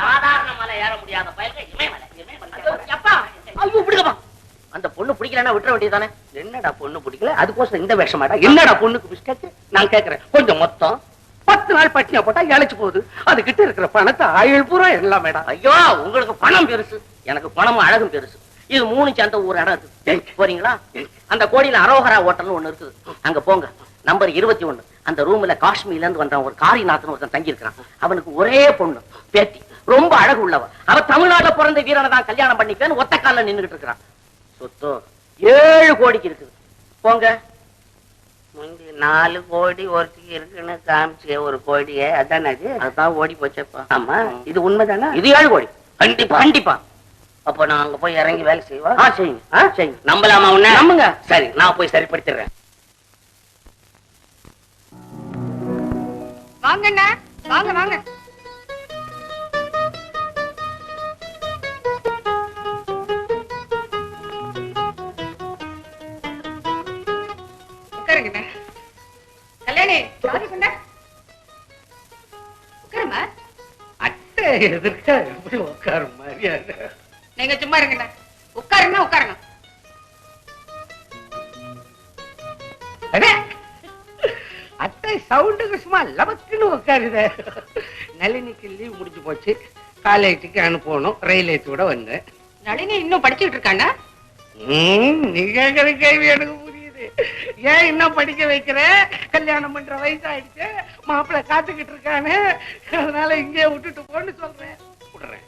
சாதாரண மலை ஏற முடியாத பயல்கள் இமயமலை. அந்த பொண்ணு பிடிக்கலன்னா விட்டுற வேண்டியதானே? என்னடா பொண்ணு பிடிக்கல? அதுக்கோசம் இந்த வேஷமாடா? என்னடா பொண்ணுக்கு பிஸ்கட்? நான் கேக்குறேன், கொஞ்சம் மொத்தம் 10 நாள் பட்டினியா போட்டா இழைச்சு போகுது. அது கிட்ட இருக்கிற பணத்தை 1000 பூரா எல்லாம் மேடம். ஐயோ, உங்களுக்கு பணம் பெருசு, எனக்கு பணமும் அழகும் பெருசு. இது 3 சேர்ந்த ஒரு இடம் இருக்கு, போறீங்களா? அந்த கோடியில அரோகரா ஹோட்டல்னு ஒண்ணு இருக்குது, அங்க போங்க. நம்பர் 21. அந்த ரூம்ல காஷ்மீர்ல இருந்து வந்த ஒரு காரிநாதன் ஒருத்தன் தங்கி இருக்கிறான். அவனுக்கு ஒரே பொண்ணு, பேத்தி, ரொம்ப அழகு உள்ளவ. அவ தமிழ்நாட்டுல பிறந்த வீரனை தான் கல்யாணம் பண்ணிப்பேன்னு ஒத்த காலில் நின்றுட்டு இருக்கிறான். சொத்தோ 7 கோடிக்கு இருக்குது. போங்க. 4 கோடி ஒருத்திக்கு இருக்குன்னு காமிச்சு ஒரு கோடியே, அதான் அது. அதுதான் ஓடி போச்சப்பா. ஆமா, இது உண்மைதானா? இது 7 கோடி. கண்டிப்பா கண்டிப்பா. அப்ப நான் அங்க போய் இறங்கி வேலை செய்வா? செய்யுங்க செய்யுங்க. நம்பலாமா உன்ன? நம்புங்க. சரி, நான் போய் சரிப்படுத்திடுறேன். வாங்கண்ணா, வாங்க வாங்க. உட்காருங்கண்ணா. கல்யாணி, சாரி பண்ண உட்காருமா. அட்டை எதிர்க்க எப்படி உட்காரும் மரியாதை? நீங்க சும்மா இருங்கண்ணா. உட்காருங்க உட்காருங்க. அட்டை சவுண்டுக்கு சும்மா லபக்குன்னு உட்காருத. நளினிக்கு லீவ் முடிஞ்சு போச்சு, காலேஜுக்கு அனுப்பணும். ரயில் ஏற்றோட வந்தேன். நளினி இன்னும் படிச்சுட்டு இருக்காண்ணா? நீ கேட்கிற கேள்வி எனக்கு புரியுது. ஏன் இன்னும் படிக்க வைக்கிற? கல்யாணம் பண்ற வயசு ஆயிடுச்சு, மாப்பிள்ளை காத்துக்கிட்டு இருக்கானு, அதனால இங்கே விட்டுட்டு போன்னு சொல்றேன். விடுறேன்.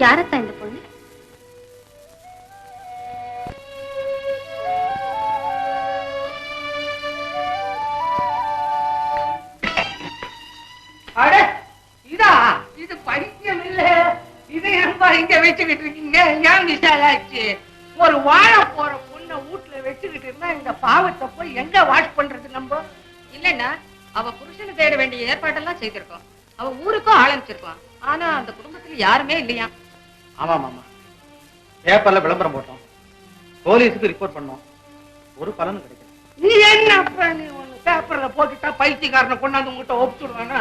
யாரத்தா இந்த பொண்ணு? வச்சுக்கிட்டு இருக்கீங்க? ஏன் விசாலாச்சு? ஒரு வாழ போற பொண்ணை வீட்டுல வச்சுக்கிட்டு இருந்தா இந்த பாவத்தை போய் எங்க வாஷ் பண்றது நம்ம? இல்லன்னா அவ புருஷனை தேட வேண்டிய ஏற்பாடெல்லாம் செய்திருக்கோம். அவ ஊருக்கும் ஆரம்பிச்சிருக்கான். ஆனா அந்த குடும்பத்துல யாருமே இல்லையா. ஆமா மாமா, பேப்பர்ல விளம்பரம் போட்டோம், போலீஸுக்கு ரிப்போர்ட் பண்ணோம், ஒரு பலனும் கிடைக்கல. நீ என்ன நீ ஒண்ணு பேப்பர்ல போட்டுட்டா பைத்தியக்காரனை கொண்டாந்து உங்ககிட்ட ஒப்பிச்சுடுவானா?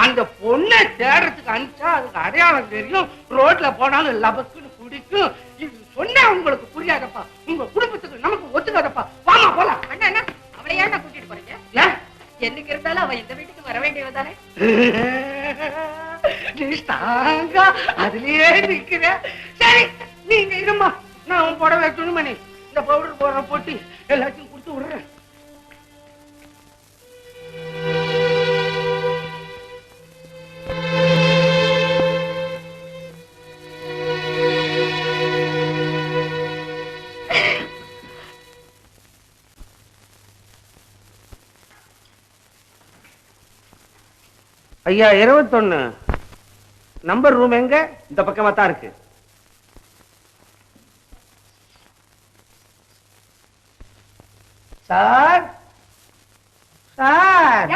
அந்த பொண்ணை தேடுறதுக்கு அனுப்பிச்சா அதுக்கு அடையாளம் தெரியும், ரோட்ல போனாலும் லபக்குன்னு குடிக்கும். இது சொன்னா உங்களுக்கு புரியாதப்பா, உங்க குடும்பத்துக்கு நமக்கு ஒத்துக்காதப்பா. வாமா போலாம். அண்ணா என்ன அவளை ஏன் கூட்டிட்டு போறீங்க? ஏன்? என்னைக்கு இருந்தாலும் அவ இந்த வீட்டுக்கு வர வேண்டியவதானே. நீ ஸ்ட்ராங்கா அதுலயே நிக்கிற. சரி நீங்க இருமா, நான் உன் புடவை துணிமணி இந்த பவுடர் போடுற போட்டு எல்லாத்தையும் கொடுத்து விடுறேன். ஐயா 21 நம்பர் ரூம் எங்க? இந்த பக்கமா தான் இருக்கு. சார் சார்,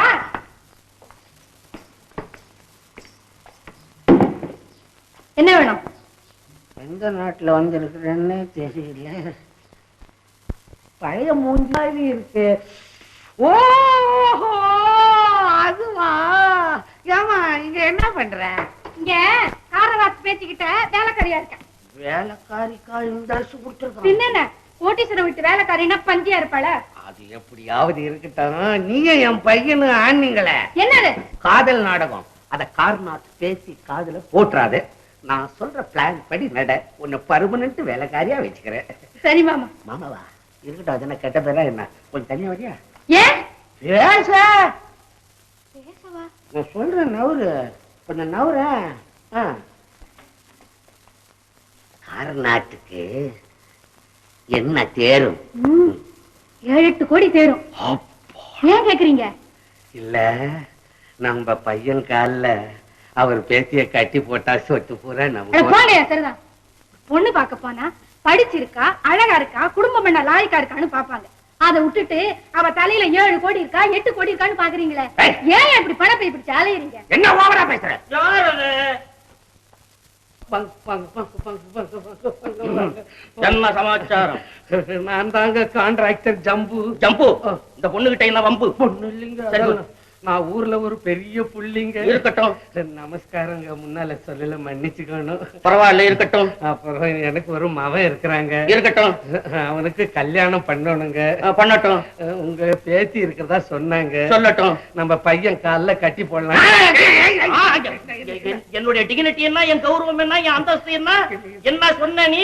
என்ன வேணும்? எந்த நாட்டுல வந்திருக்கிறேன்னு தெரியல, பழைய மூஞ்சி மாதிரி இருக்கு. ஓஹோ அதுவா? ஏமா இங்க என்ன பண்ற? இங்க காரவாஸ் பேச்சுக்கிட்ட வேலைக்காரியா இருக்க. வேலைக்காரிக்கா இந்த அரசு கொடுத்துருக்கோம். பின்ன கோட்டீஸ்வரம் விட்டு வேலைக்காரினா பந்தியா இருப்பாள? அது எப்படியாவது இருக்கட்டும், நீங்க என் பையனு ஆனீங்களே, என்னது காதல் நாடகம், அத கார்னாட் பேசி காதுல போட்டுறாது. நான் சொல்ற பிளான் படி நட, உன்னை பர்மனன்ட் வேலைக்காரியா வச்சுக்கிறேன். சரி மாமா. மாமாவா இருக்கட்டும், அது என்ன கெட்ட பேரா என்ன? கொஞ்சம் தனியா வரியா? ஏன் பேச பேசவா? நான் சொல்றேன், நவுரு கொஞ்சம் நவுற. கார்நாட்டுக்கு என்ன தேரும்? 7-8 கோடி தேரும். ஏன் கேக்குறீங்க? இல்ல, நம்ம பையன் கால்ல அவர் பேத்திய கட்டி போட்டா சொத்து பூரா நம்ம. போங்க சரிதான். பொண்ணு பார்க்க போனா படிச்சிருக்கா, அழகா இருக்கா, குடும்பம் என்ன லாய்க்கா இருக்கான்னு பாப்பாங்க. அதை விட்டுட்டு அவ தலையில 7 கோடி இருக்கா 8 கோடி இருக்கான்னு பாக்குறீங்களே, ஏன் இப்படி பணப்பை இப்படி அலையறீங்க? என்ன ஓவரா பேசுற? என்ன சமாச்சாரம்? நான் தாங்க கான்ட்ராக்டர் ஜம்பு. ஜம்பு, இந்த பொண்ணுகிட்ட என்ன வம்பு? பொண்ணு இல்லைங்க, நான் ஊர்ல ஒரு பெரிய புள்ளிங்க. இருக்கட்டும். நமஸ்காரங்க, முன்னால சொல்லல, மன்னிச்சுக்கணும். பரவாயில்ல, இருக்கட்டும். அப்புறம் எனக்கு ஒரு மவன் இருக்கிறாங்க. இருக்கட்டும். அவனுக்கு கல்யாணம் பண்ணணுங்க. பண்ணட்டும். உங்க பேத்தி இருக்கிறதா சொன்னாங்க. சொல்லட்டும். நம்ம பையன் கால்ல கட்டி போடலாம். என்னுடைய டிகினிட்டி என்ன, என் கௌரவம் என்ன, என் அந்தஸ்து என்ன, என்ன சொன்ன நீ?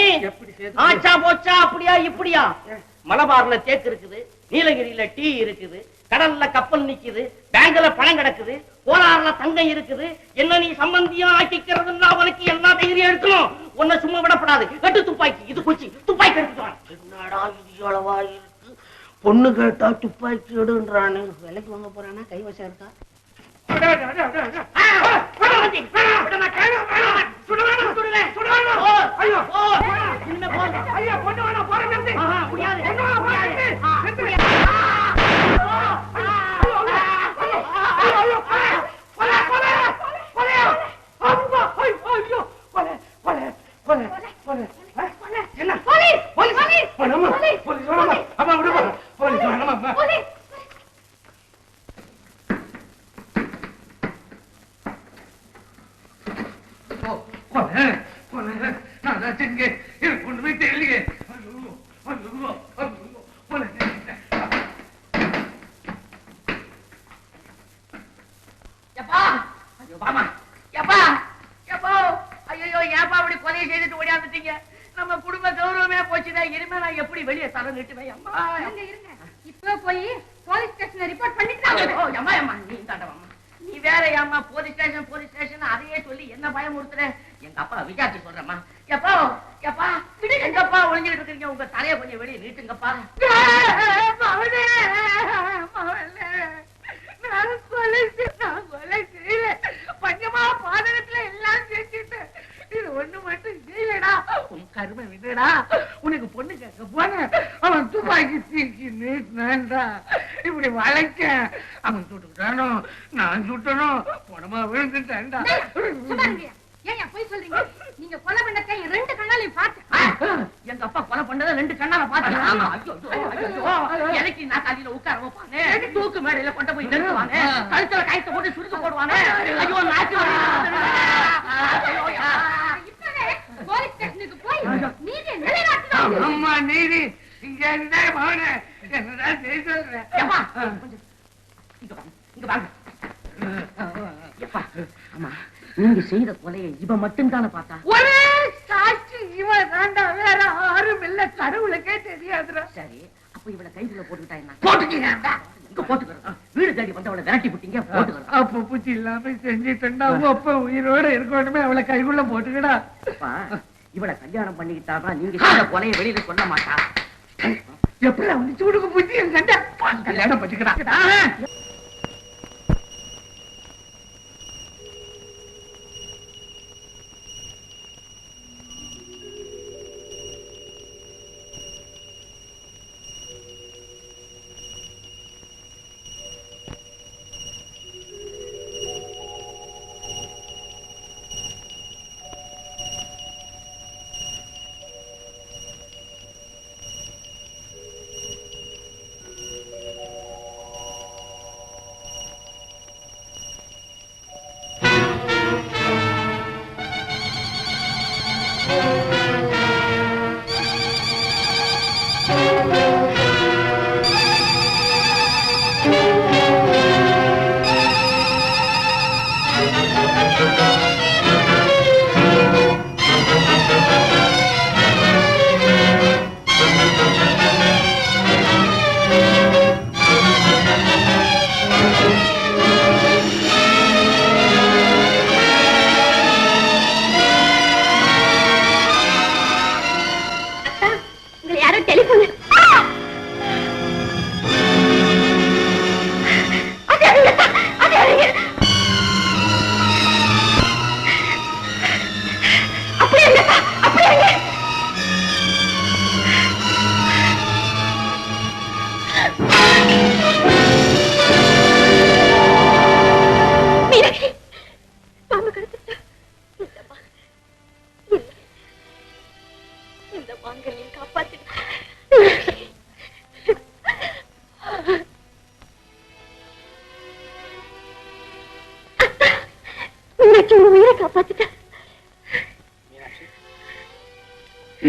ஆச்சா போச்சா, அப்படியா இப்படியா? மலபார்ல தேக்கு இருக்குது, நீலகிரியில டீ இருக்குது, கடல்ல கப்பல் நிக்குது, பேங்க்ல பணம் கிடக்குது, கோலாறுல தங்கம் இருக்குது. என்ன நீ சம்பந்தியா ஆக்கிக்கிறதுன்னா அவனுக்கு என்ன தைரியம் இருக்கணும்? உன்னை சும்மா விடப்படாது. கட்டு துப்பாக்கி, இது குச்சி, துப்பாக்கி எடுத்துவான். என்னடா இது அளவா இருக்கு? பொண்ணு கேட்டா துப்பாக்கி எடுன்றானு. விலைக்கு வாங்க போறானா? கைவசம் இருக்கா? ஒண்ணுமே தெரியலையே. நம்ம குடும்ப கௌரவமே போச்சுதா. இனிமே நான் எப்படி வெளியே தலை நிட்டுவேன்? அம்மா இப்ப போய் போலீஸ் ஸ்டேஷன்ல ரிப்போர்ட் பண்ணிட்டு அம்மா அம்மா நீ தாண்டவம்மா. நீ வேற அம்மா போலீஸ் ஸ்டேஷன் அதையே சொல்லி என்ன பயமுறுத்துற? எங்க அப்பா விசாரிச்சு சொல்றேம்மா. எப்பா எப்பா எங்கப்பா ஒளிஞ்சுட்டு இருக்கீங்க? உங்க தலையை கொஞ்சம் வெளியே நீட்டுங்கப்பா. பஞ்சமா பாதகத்துல எல்லாம் செஞ்சுட்டு இது ஒண்ணு மட்டும் செய்யலடா. அவன் சுட்டுட்டானோ நான் சுட்டனோ உடம்பா விழுந்துட்டேன்டா. ஏன் போய் சொல்றீங்க? நீங்க கொலை பண்ணதை ரெண்டு கண்ணாலையும் பார்த்தேன். எங்க அப்பா கொலை பண்ணதை ரெண்டு கண்ணால பார்த்தேன். எனக்கு நான் காலையில உட்கார வைப்பானே, தூக்கு மேடையில கொண்டு போய் நிறுத்துவானே, கழுத்துல கயத்தை போட்டு சுருக்க போடுவானே. ஐயோ நாக்கு போலீஸ் ஸ்டேஷனுக்கு போய் நீதி நிலைநாட்டணும். அம்மா நீதி இங்க இருந்தா மகனே என்னதான் செய்ய சொல்றேன். இங்க வாங்க. ஆமா, நீங்க செய்த கொலையை இவ மட்டும் தானே பார்த்தா? ஒரே சாட்சி இவன் தாண்டா, வேற யாரும் இல்ல, கடவுளுக்கே தெரியாதுடா. சரி, அப்ப இவளை கைக்குள்ள போட்டுக்கிட்டா என்ன? போட்டுக்கீங்க. இங்க போட்டுக்கிறோம். வீடு தேடி வந்து அவளை விரட்டி விட்டீங்க, போட்டுக்கிறோம். அப்ப பூச்சி இல்லாம செஞ்சுட்டா அப்ப உயிரோட இருக்கணுமே, அவளை கைக்குள்ள போட்டுக்கடா. இவளை கல்யாணம் பண்ணிக்கிட்டாதான் நீங்க செய்த கொலையை வெளியில சொல்ல மாட்டா. எப்படி வந்து சூடுக்கு பூச்சி என் கல்யாணம் பண்ணிக்கிறா.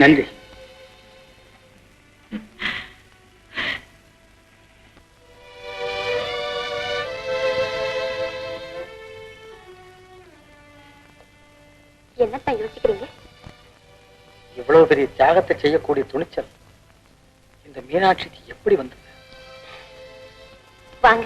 நன்றி. என்னத்தான் யோசிக்கிறீங்க? இவ்வளவு பெரிய தியாகத்தை செய்யக்கூடிய துணிச்சல் இந்த மீனாட்சிக்கு எப்படி வந்தது? வாங்க.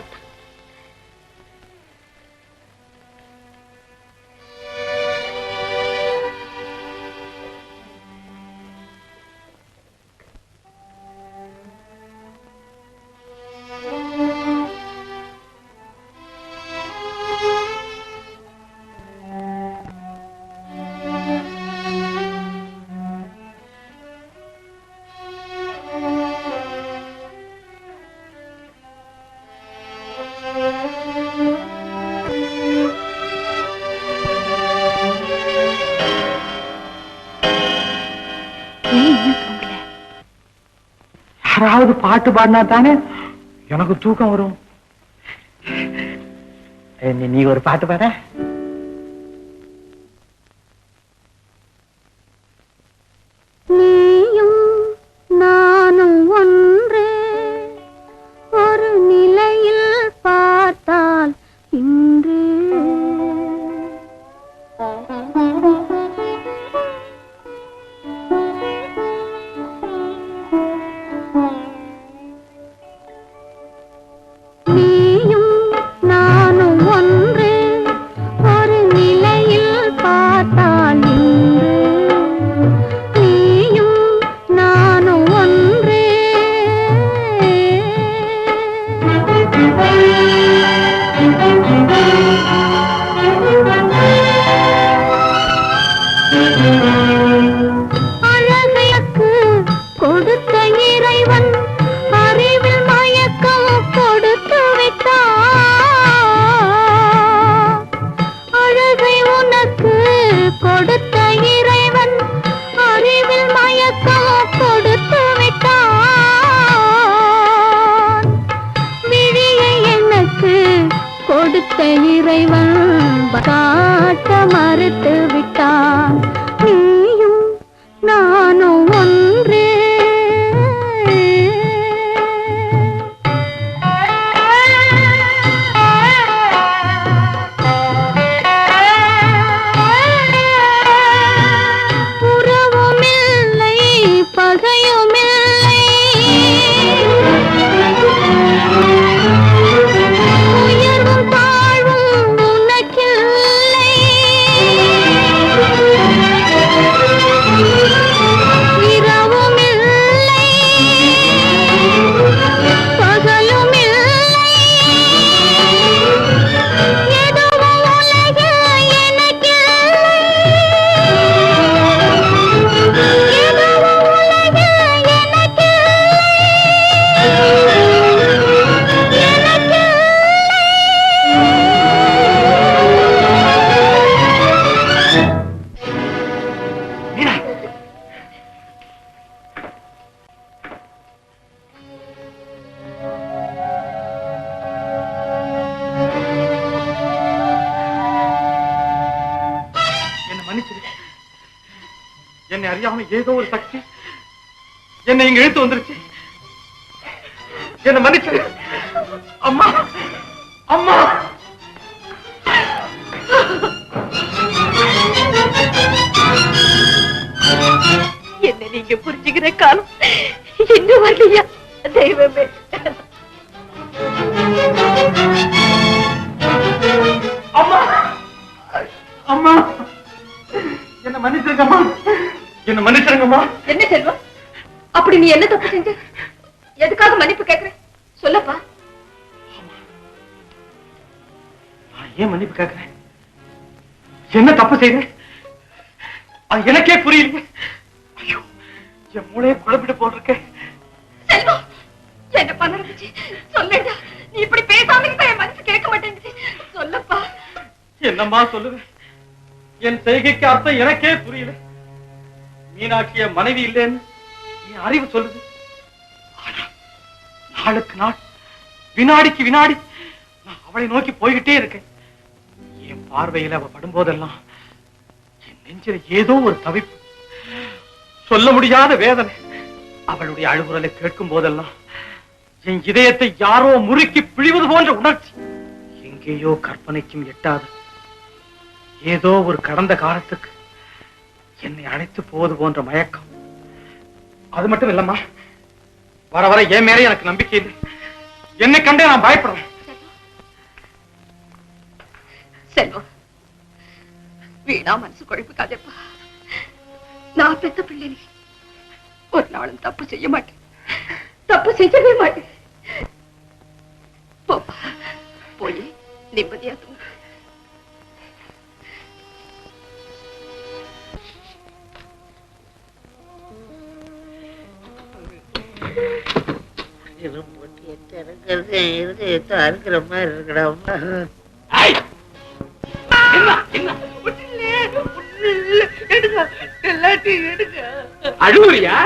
யாராவது பாட்டு பாடினா தானே எனக்கு தூக்கம் வரும். நீ ஒரு பாட்டு பாட. நீயும் நானும் ஒன்றே, ஒரு நிலையில் பார்த்தால் இன்று நீயும் நானும் ஒன்றே, ஒரு நிலையில் பார்த்தால் இன்று நீயும் நானும் ஒன்றே. அழகைக்கு கொடுத்த இறைவன் அறிவில் மயக்கம் கொடுத்து விட்டான். பெத்த இறைவன் காட்ட மறுத்து விட்டான். நீயும் நானும் ஒன்றே. உறவுமில்லை பகையுமில்லை, உயர்வும் தாழ்வும் உனக்கில்லை. இரவுமில்லை பகலுமில்லை, எதுவும் உலகில் எனக்கில்லை. எதுவும் உலகில் எனக்கில்லை. என்ன மன்னிச்சிரு. என்னை அறியாம ஏதோ ஒரு சக்தி என்னை இங்க இழுத்து வந்துருச்சு. என்ன மன்னிச்சிரு. அம்மா அம்மா. என்ன நீங்க புரிஞ்சுக்கிற காலம் இன்னும் வரலையா தெய்வமே? அம்மா அம்மா என்ன மன்னிச்சிருங்கம்மா. என்ன மன்னிச்சிருங்கம்மா. என்ன செல்வம், அப்படி நீ என்ன தப்பு செஞ்ச? எதுக்காக மன்னிப்பு கேக்குற? சொல்லப்பா. நான் ஏன் மன்னிப்பு கேட்கிறேன்? என்ன தப்பு செய்றேன்? அது எனக்கே புரியல. ஐயோ, என் மூளையை குழப்பிட்டு போட்டிருக்கேன். செல்வம், என்ன பண்ணி சொல்லுடா. நீ இப்படி பேசாம என் மனசு கேட்க மாட்டேங்குது. சொல்லப்பா. என்னம்மா சொல்லுவேன்? என் செய்கைக்கு அர்த்தம் எனக்கே புரியல. மீனாட்சிய மனைவி இல்லைன்னு என் அறிவு சொல்லுது. ஆனா, நாளுக்கு நாள் வினாடிக்கு வினாடி நான் அவளை நோக்கி போய்கிட்டே இருக்கேன். என் பார்வையில் அவ படும்போதெல்லாம் என் நெஞ்சில ஏதோ ஒரு தவிப்பு, சொல்ல முடியாத வேதனை. அவளுடைய அழுகுரலை கேட்கும் போதெல்லாம் என் இதயத்தை யாரோ முறுக்கி பிழிவது போன்ற உணர்ச்சி. எங்கேயோ கற்பனைக்கும் எட்டாது ஏதோ ஒரு கடந்த காலத்துக்கு என்னை அழைத்து போவது போன்ற மயக்கம். அது மட்டும் இல்லம்மா, வர வர என் மேலே எனக்கு நம்பிக்கை இல்லை. என்னை கண்டே நான் பயப்படுறேன். செல்வம், வீணா மனசு குழப்பிக்காதேப்பா. நான் பெத்த பிள்ளை, நீ ஒரு நாளும் தப்பு செய்ய மாட்டேன். தப்பு செய்யவே மாட்டேன். போப்பா, போய் நிம்மதியா தூங்கு. அறுக்கிற மாதிரி இருக்கடா. அழுவுறியா?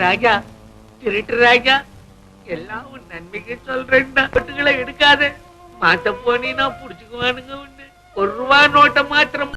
ராஜா, திருட்டு ராஜா, எல்லாம் உன் நன்மைக்கு சொல்றேன்டா. நோட்டுகளை எடுக்காத. மாத்த போனி நான் புடிச்சுக்குவானுங்க. உண்டு ₹1 நோட்டை மாத்திரம்.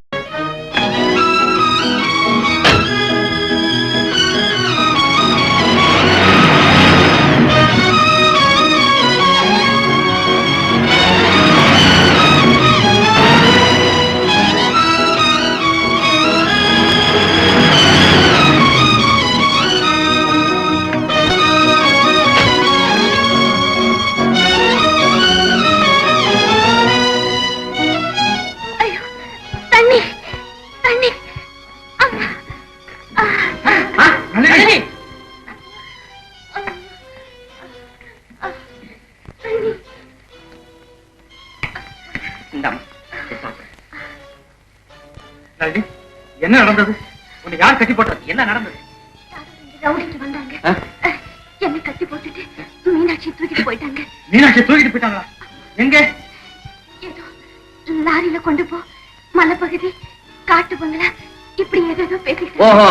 என்ன நடந்தது? உன்னை யார் கட்டி போட்டது? என்ன நடந்தது? ரவுடிங்க வந்தாங்க, என்ன கட்டி போட்டுட்டு மீனாட்சியை தூக்கிட்டு போயிட்டாங்க. மீனாட்சியை தூக்கிட்டு போயிட்டாங்களா? எங்க? ஏதோ லாரியில கொண்டு போ, மலைப்பகுதி, காட்டு பங்களா, ஓஹோ,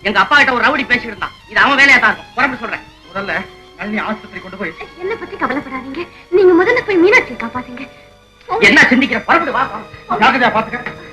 எங்க அப்பா கிட்ட ஒரு ரவுடி பேசிட்டு இருந்தான். இது அவன் வேலையா தான் இருக்கும். புறப்பட்டு சொல்றேன். முதல்ல நளினி ஆஸ்பத்திரி கொண்டு போய். என்ன பத்தி கவலைப்படாதீங்க, நீங்க முதல்ல போய் மீனாட்சியை காப்பாத்துங்க. என்ன சிந்திக்கிற? புறப்பட்டு வா. ஜாக்கிரதையா பாத்துக்க.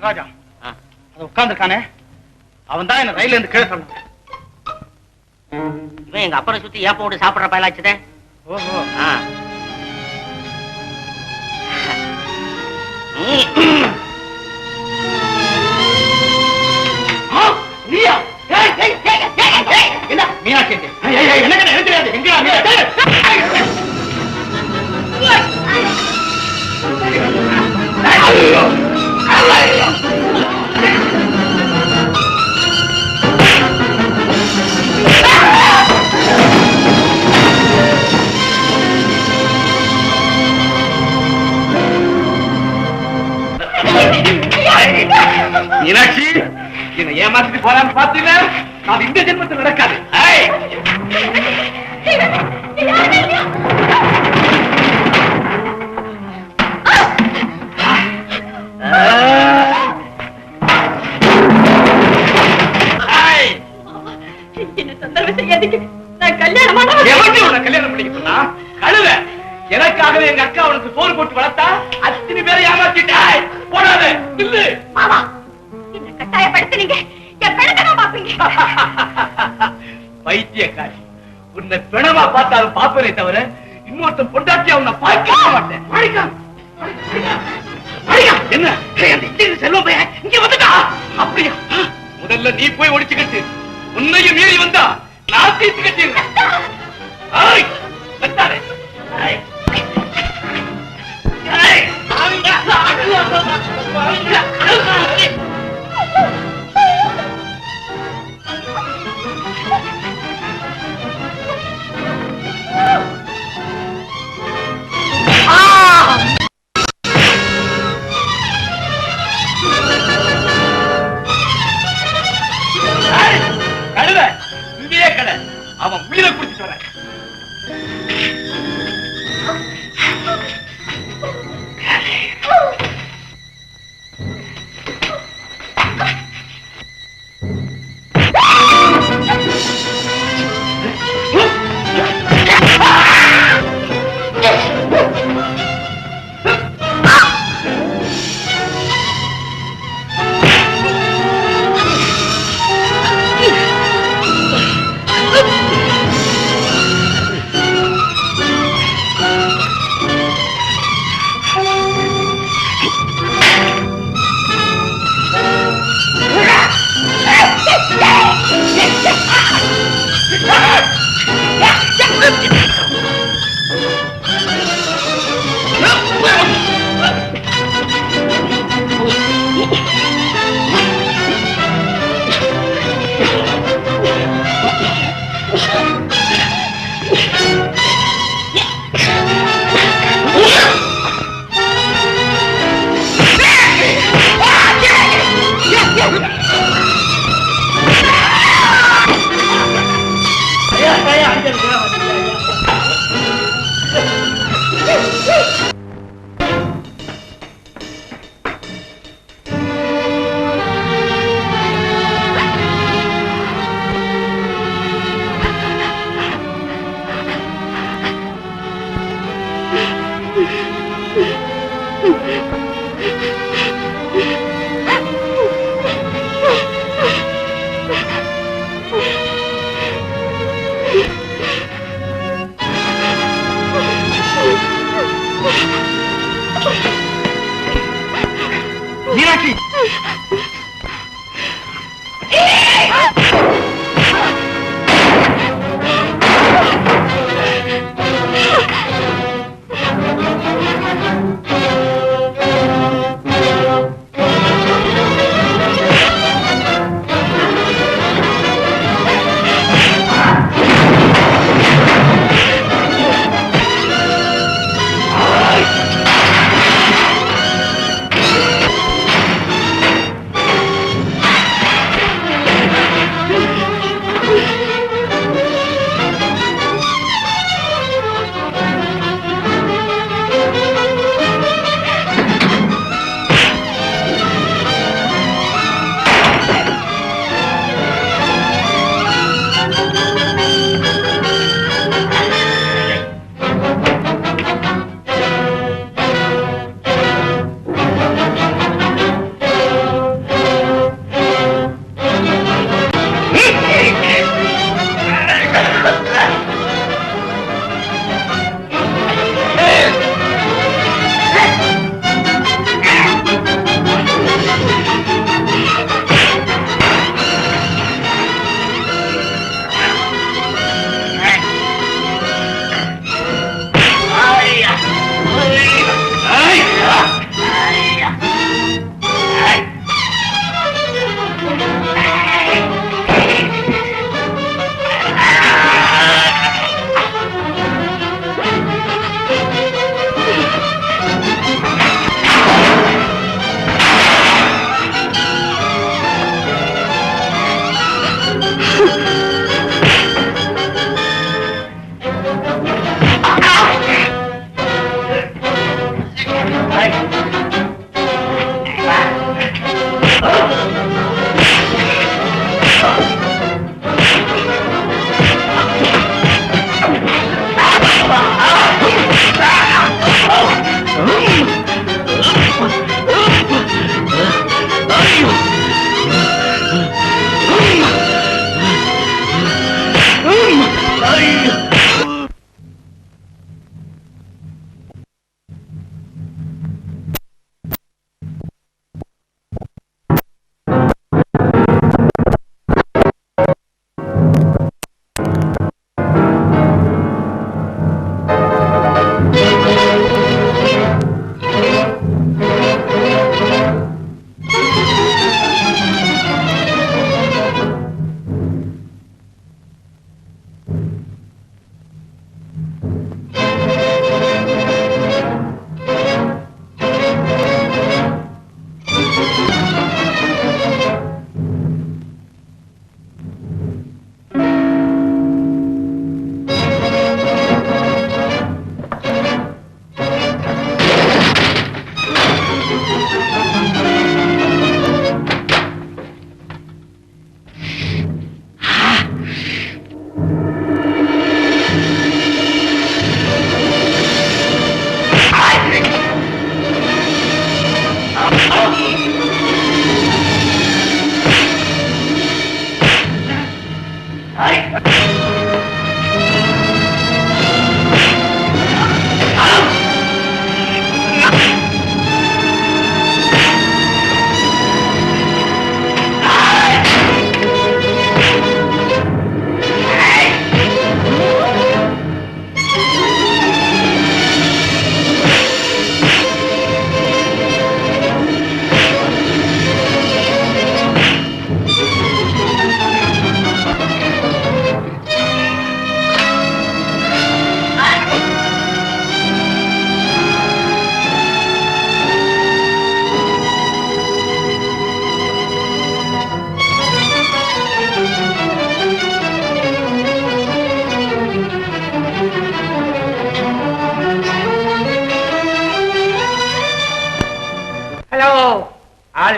ராஜா உட்கார்ந்துருக்கானே, அவன் தான் என்ன ரயில இருந்து கீழே சொன்னான். இவன் எங்க அப்பனை சுத்தி ஏப்போடு சாப்பிடுற பயலாச்சுதே. ஓஹோ, என்ன மீனாட்சி? எனக்கு தெரியாது. மீனாட்சி என்ன ஏமாத்திட்டு போறான்னு பாத்தீங்க. அது இந்த ஜென்மத்தில் நடக்காது. என்ன தொந்தரவு செய்யாதீங்க. நான் கல்யாணம் பண்ணிக்க சொன்னா கழுவ. எனக்காகவே எங்க அக்கா அவனுக்கு சோறு போட்டு வளர்த்தா அத்தனை பேரை ஏமாத்திட்டாய். போடாத இல்லு. மாமா, என்ன கட்டாயப்படுத்துறீங்க? என் பிணத்தை நான் பாப்பீங்க. பைத்தியக்காரி, உன்னை பிணமா பார்த்தாலும் பாப்பனே தவிர இன்னொருத்தன் பொண்டாட்டியா உன்னை பார்க்க மாட்டேன். என்ன செல்வம் பைய இங்க வந்துட்டா? அப்படியா? முதல்ல நீ போய் ஒடிச்சுக்கிட்டு உன்னையும் மீறி வந்தா நான் தீர்த்து கட்டிடுறேன். அவன் உயிரை குடிச்சிட்டு வர. மீனாட்சி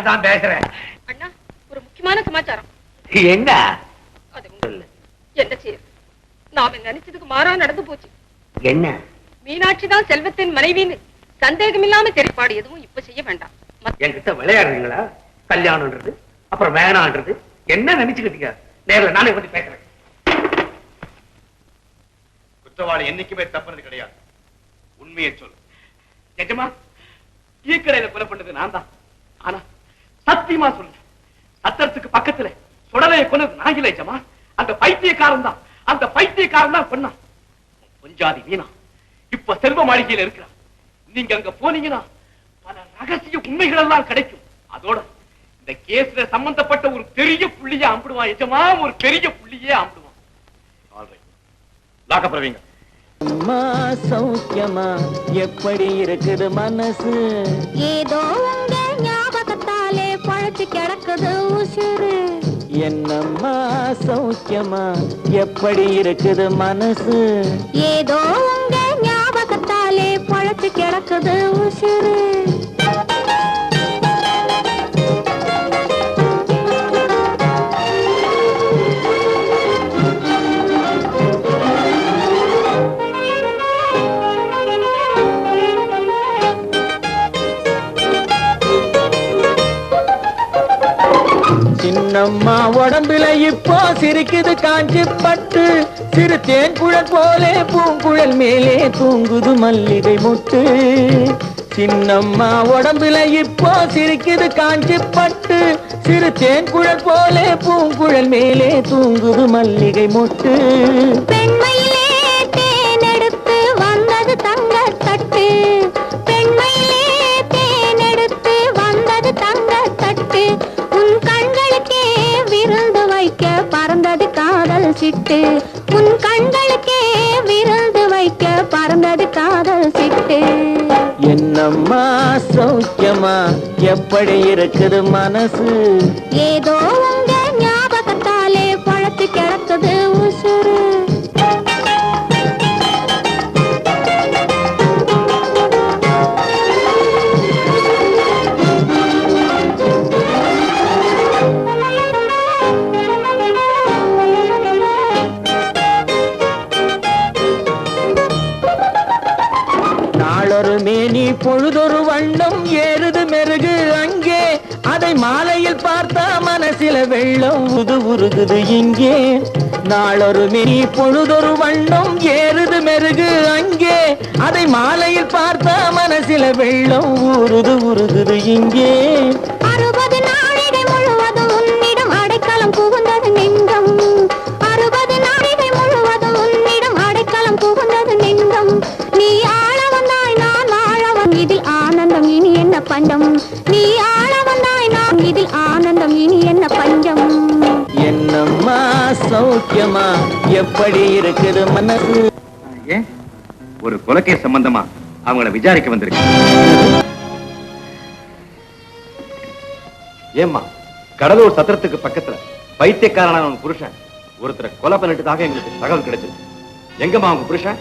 தான் பேசுறேன். அண்ணா, ஒரு முக்கியமான சமாச்சாரம். என்ன? என்ன செய்ய, நாம நினைச்சதுக்கு மாறா நடந்து போச்சு. என்ன? மீனாட்சி தான் செல்வத்தின் மனைவின்னு சந்தேகம் இல்லாம தெரிப்பாடு எதுவும் இப்ப செய்ய வேண்டாம். என்கிட்ட விளையாடுறீங்களா? கல்யாணம்ன்றது அப்புறம் வேணான்றது என்ன நினைச்சுக்கிட்டீங்க? நேர்ல நானே வந்து பேசுறேன். குற்றவாளி என்னைக்குமே தப்புறது கிடையாது. உண்மையை சொல்லு. நிஜமா ஈக்கடையில கொலை பண்ணது நான் தான். ஆனா சத்தியமா சொல்றேன், சத்திரத்துக்கு பக்கத்துல சுடலையை கொண்டது நான் இல்லை ஜமா, அந்த பைத்தியக்காரன் தான். அந்த பைத்தியக்காரன் தான் கொன்னான். பொஞ்சாதி மீனா இப்ப செல்வ மாளிகையில இருக்கிறான். நீங்க அங்க போனீங்கன்னா பல ரகசிய உண்மைகள் எல்லாம் கிடைக்கும். அதோட இந்த கேஸ்ல சம்பந்தப்பட்ட ஒரு பெரிய புள்ளியே அம்பிடுவான் எஜமா, ஒரு பெரிய புள்ளியே அம்பிடுவான். லாக்கப்படுவீங்க. அம்மா சௌக்கியமா எப்படி இருக்குது மனசு? ஏதோ உங்க ஞாபகத்தாலே பழச்சு கிடக்குது உசுறு. என்னம்மா சௌக்கியமா எப்படி இருக்குது மனசு? ஏதோ உங்க ஞாபகத்தாலே பழச்சு கிடக்குது உசுறு. சின்னம்மா உடம்புல இப்போ சிரிக்குது காஞ்சி பட்டு, சிறு தேன்குழல் போலே பூங்குழல் மேலே தூங்குது மல்லிகை முட்டு. சின்னம்மா உடம்புல இப்போ சிரிக்குது காஞ்சி பட்டு, சிறு தேன்குழல் போலே பூங்குழல் மேலே தூங்குது மல்லிகை முட்டு. பெண்மையிலே தேனெடுத்து வந்தது தங்க தட்டு, பெண்மையிலே தேனெடுத்து வந்தது தங்க தட்டு. உன் கண்களுக்கே விருந்து வைக்க பறந்தது காதல் சிட்டு, உன் கண்களுக்கே விருந்து வைக்க பறந்தது காதல் சிட்டு. என்னம்மா சௌக்கியமா எப்படி இருக்குது மனசு? ஏதோ உங்க ஞாபகத்தாலே பழத்து கிடக்குது உசுறு. நாளொரு மேனி பொழுதொரு வண்ணம் ஏறுது மெருகு அங்கே, அதை மாலையில் பார்த்தா மனசில வெள்ளம் உருகுது இங்கே. நாளொரு மேனி பொழுதொரு வண்ணம் ஏறுது மெருகு அங்கே, அதை மாலையில் பார்த்தா மனசில வெள்ளம் உருகுது இங்கே. 60 நாழிகை முழுவதும் உன்னிடம் அடைக்கலம் புகுந்தது நெஞ்சம், 60 நாழிகை முழுவதும் உன்னிடம் அடைக்கலம் புகுந்தது நெஞ்சம். நீ ஆள வந்தாய் நான் வாழவன், இதில் ஆனந்தம் இனி என்ன பஞ்சம். நீ ஆள வந்தாய் நான், இதில் ஆனந்தம் இனி என்ன பஞ்சம். என்னம்மா சௌக்கியமா எப்படி இருக்குது மனசு? ஏன் ஒரு கொலைக்கே சம்பந்தமா அவங்கள விசாரிக்க வந்திருக்கு. ஏம்மா கடலூர் சத்திரத்துக்கு பக்கத்துல பைத்தியக்காரனான உன் புருஷன் ஒருத்தரை கொலை பண்ணிட்டதாக எங்களுக்கு தகவல் கிடைச்சது. எங்கம்மா அவங்க புருஷன்?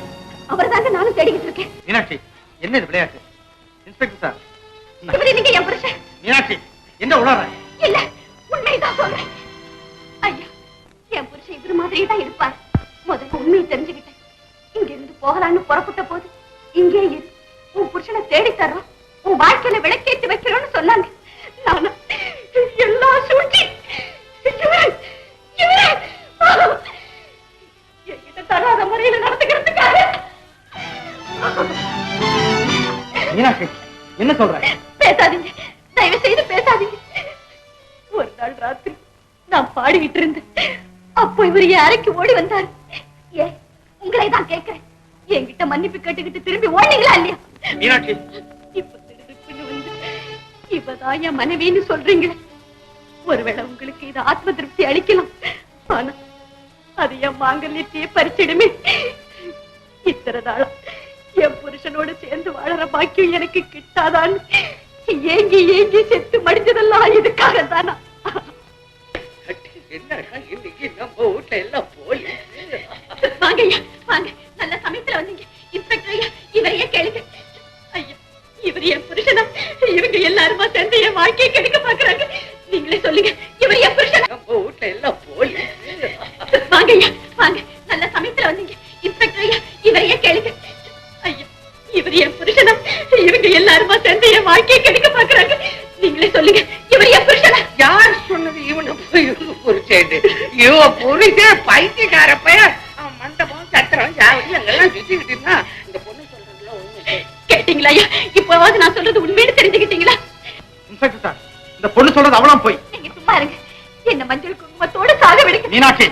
அவர்தாங்க நானும் தேடிக்கிட்டு இருக்கேன். மீனாட்சி, என்ன இது விளையாட்டு? இன்ஸ்பெக்டர் சார், இவரு நீங்க என் புருஷன்? மீனாட்சி என்ன உணர்ற? இல்ல, உண்மைதான் சொல்றேன். ஐயா, என் புருஷன் இவரு மாதிரியே தான் இருப்பார். முதல்ல உண்மையை தெரிஞ்சுக்கிட்டேன். இங்க இருந்து போகலான்னு புறப்பட்ட போது இங்கே இரு, உன் புருஷனை தேடி தர்றோம், உன் வாழ்க்கையில விளக்கேற்றி வைக்கிறோம்னு சொன்னாங்க. நானு எல்லாம் சூழ்ச்சி என்கிட்ட தராத முறையில நடந்துக்கிறதுக்காக. மீனாட்சி என்ன சொல்ற? பேசாதீங்க, தயவு செய்து பேசாதீங்க. ஒரு நாள் ராத்திரி நான் பாடிக்கிட்டு இருந்தேன். அப்போ இவர் என் அறைக்கு ஓடி வந்தார். ஏ, உங்களை தான் கேட்கிறேன், என்கிட்ட மன்னிப்பு கேட்டுக்கிட்டு திரும்பி ஓடுனீங்களா இல்லையா? மீனாட்சி, இப்ப திருடுப்புன்னு வந்து இவதான் என் மனைவின்னு சொல்றீங்களே, ஒருவேளை உங்களுக்கு இது ஆத்ம திருப்தி அளிக்கலாம். ஆனா அது என் மாங்கல்யத்தையே பறிச்சிடுமே. இத்தனை நாளா என் புருஷனோட சேர்ந்து வாழற பாக்கியம் எனக்கு கிட்டாதான் ஏங்கி ஏங்கி செத்து மடிஞ்சதெல்லாம் இதுக்காக தானா? என்னடா இன்னைக்கு நம்ம வீட்டுல எல்லாம் போலி. வாங்க ஐயா, வாங்க, நல்ல சமயத்துல வந்தீங்க. இன்ஸ்பெக்டர் ஐயா, இவரையே கேளுங்க. ஐயா, இவர் என் புருஷனா? இவங்க எல்லாருமா சேர்ந்து என் வாழ்க்கையை கெடுக்க பாக்குறாங்க. நீங்களே சொல்லுங்க, இவர் என் புருஷனா? நம்ம வீட்டுல எல்லாம் போலி. வாங்க ஐயா, வாங்க, நல்ல சமயத்துல வந்தீங்க. இன்ஸ்பெக்டர் ஐயா, இவரையே கேளுங்க. ஐயா, இவர் என் புருஷனா? இவங்க எல்லாருமா சேர்ந்து என் வாழ்க்கையை கெடுக்க பாக்குறாங்க. நீங்களே சொல்லுங்க, இவர் என் புருஷனா? யார் சொன்னது இவனை போய் புரிச்சேன்னு? இவ புரிச்சே பைத்தியக்கார பையன். அவன் மண்டபம் சத்திரம் சாவடி அங்கெல்லாம் சுத்திக்கிட்டு இருந்தா இந்த பொண்ணு சொல்றதுல உண்மை. கேட்டீங்களா ஐயா? இப்பவாவது நான் சொல்றது உண்மைன்னு தெரிஞ்சுக்கிட்டீங்களா? இன்ஸ்பெக்டர் சார், இந்த பொண்ணு சொல்றது அவளாம் போய். நீங்க சும்மா இருங்க. என்ன மஞ்சள் குங்குமத்தோட சாக விடுங்க. மீனாட்சி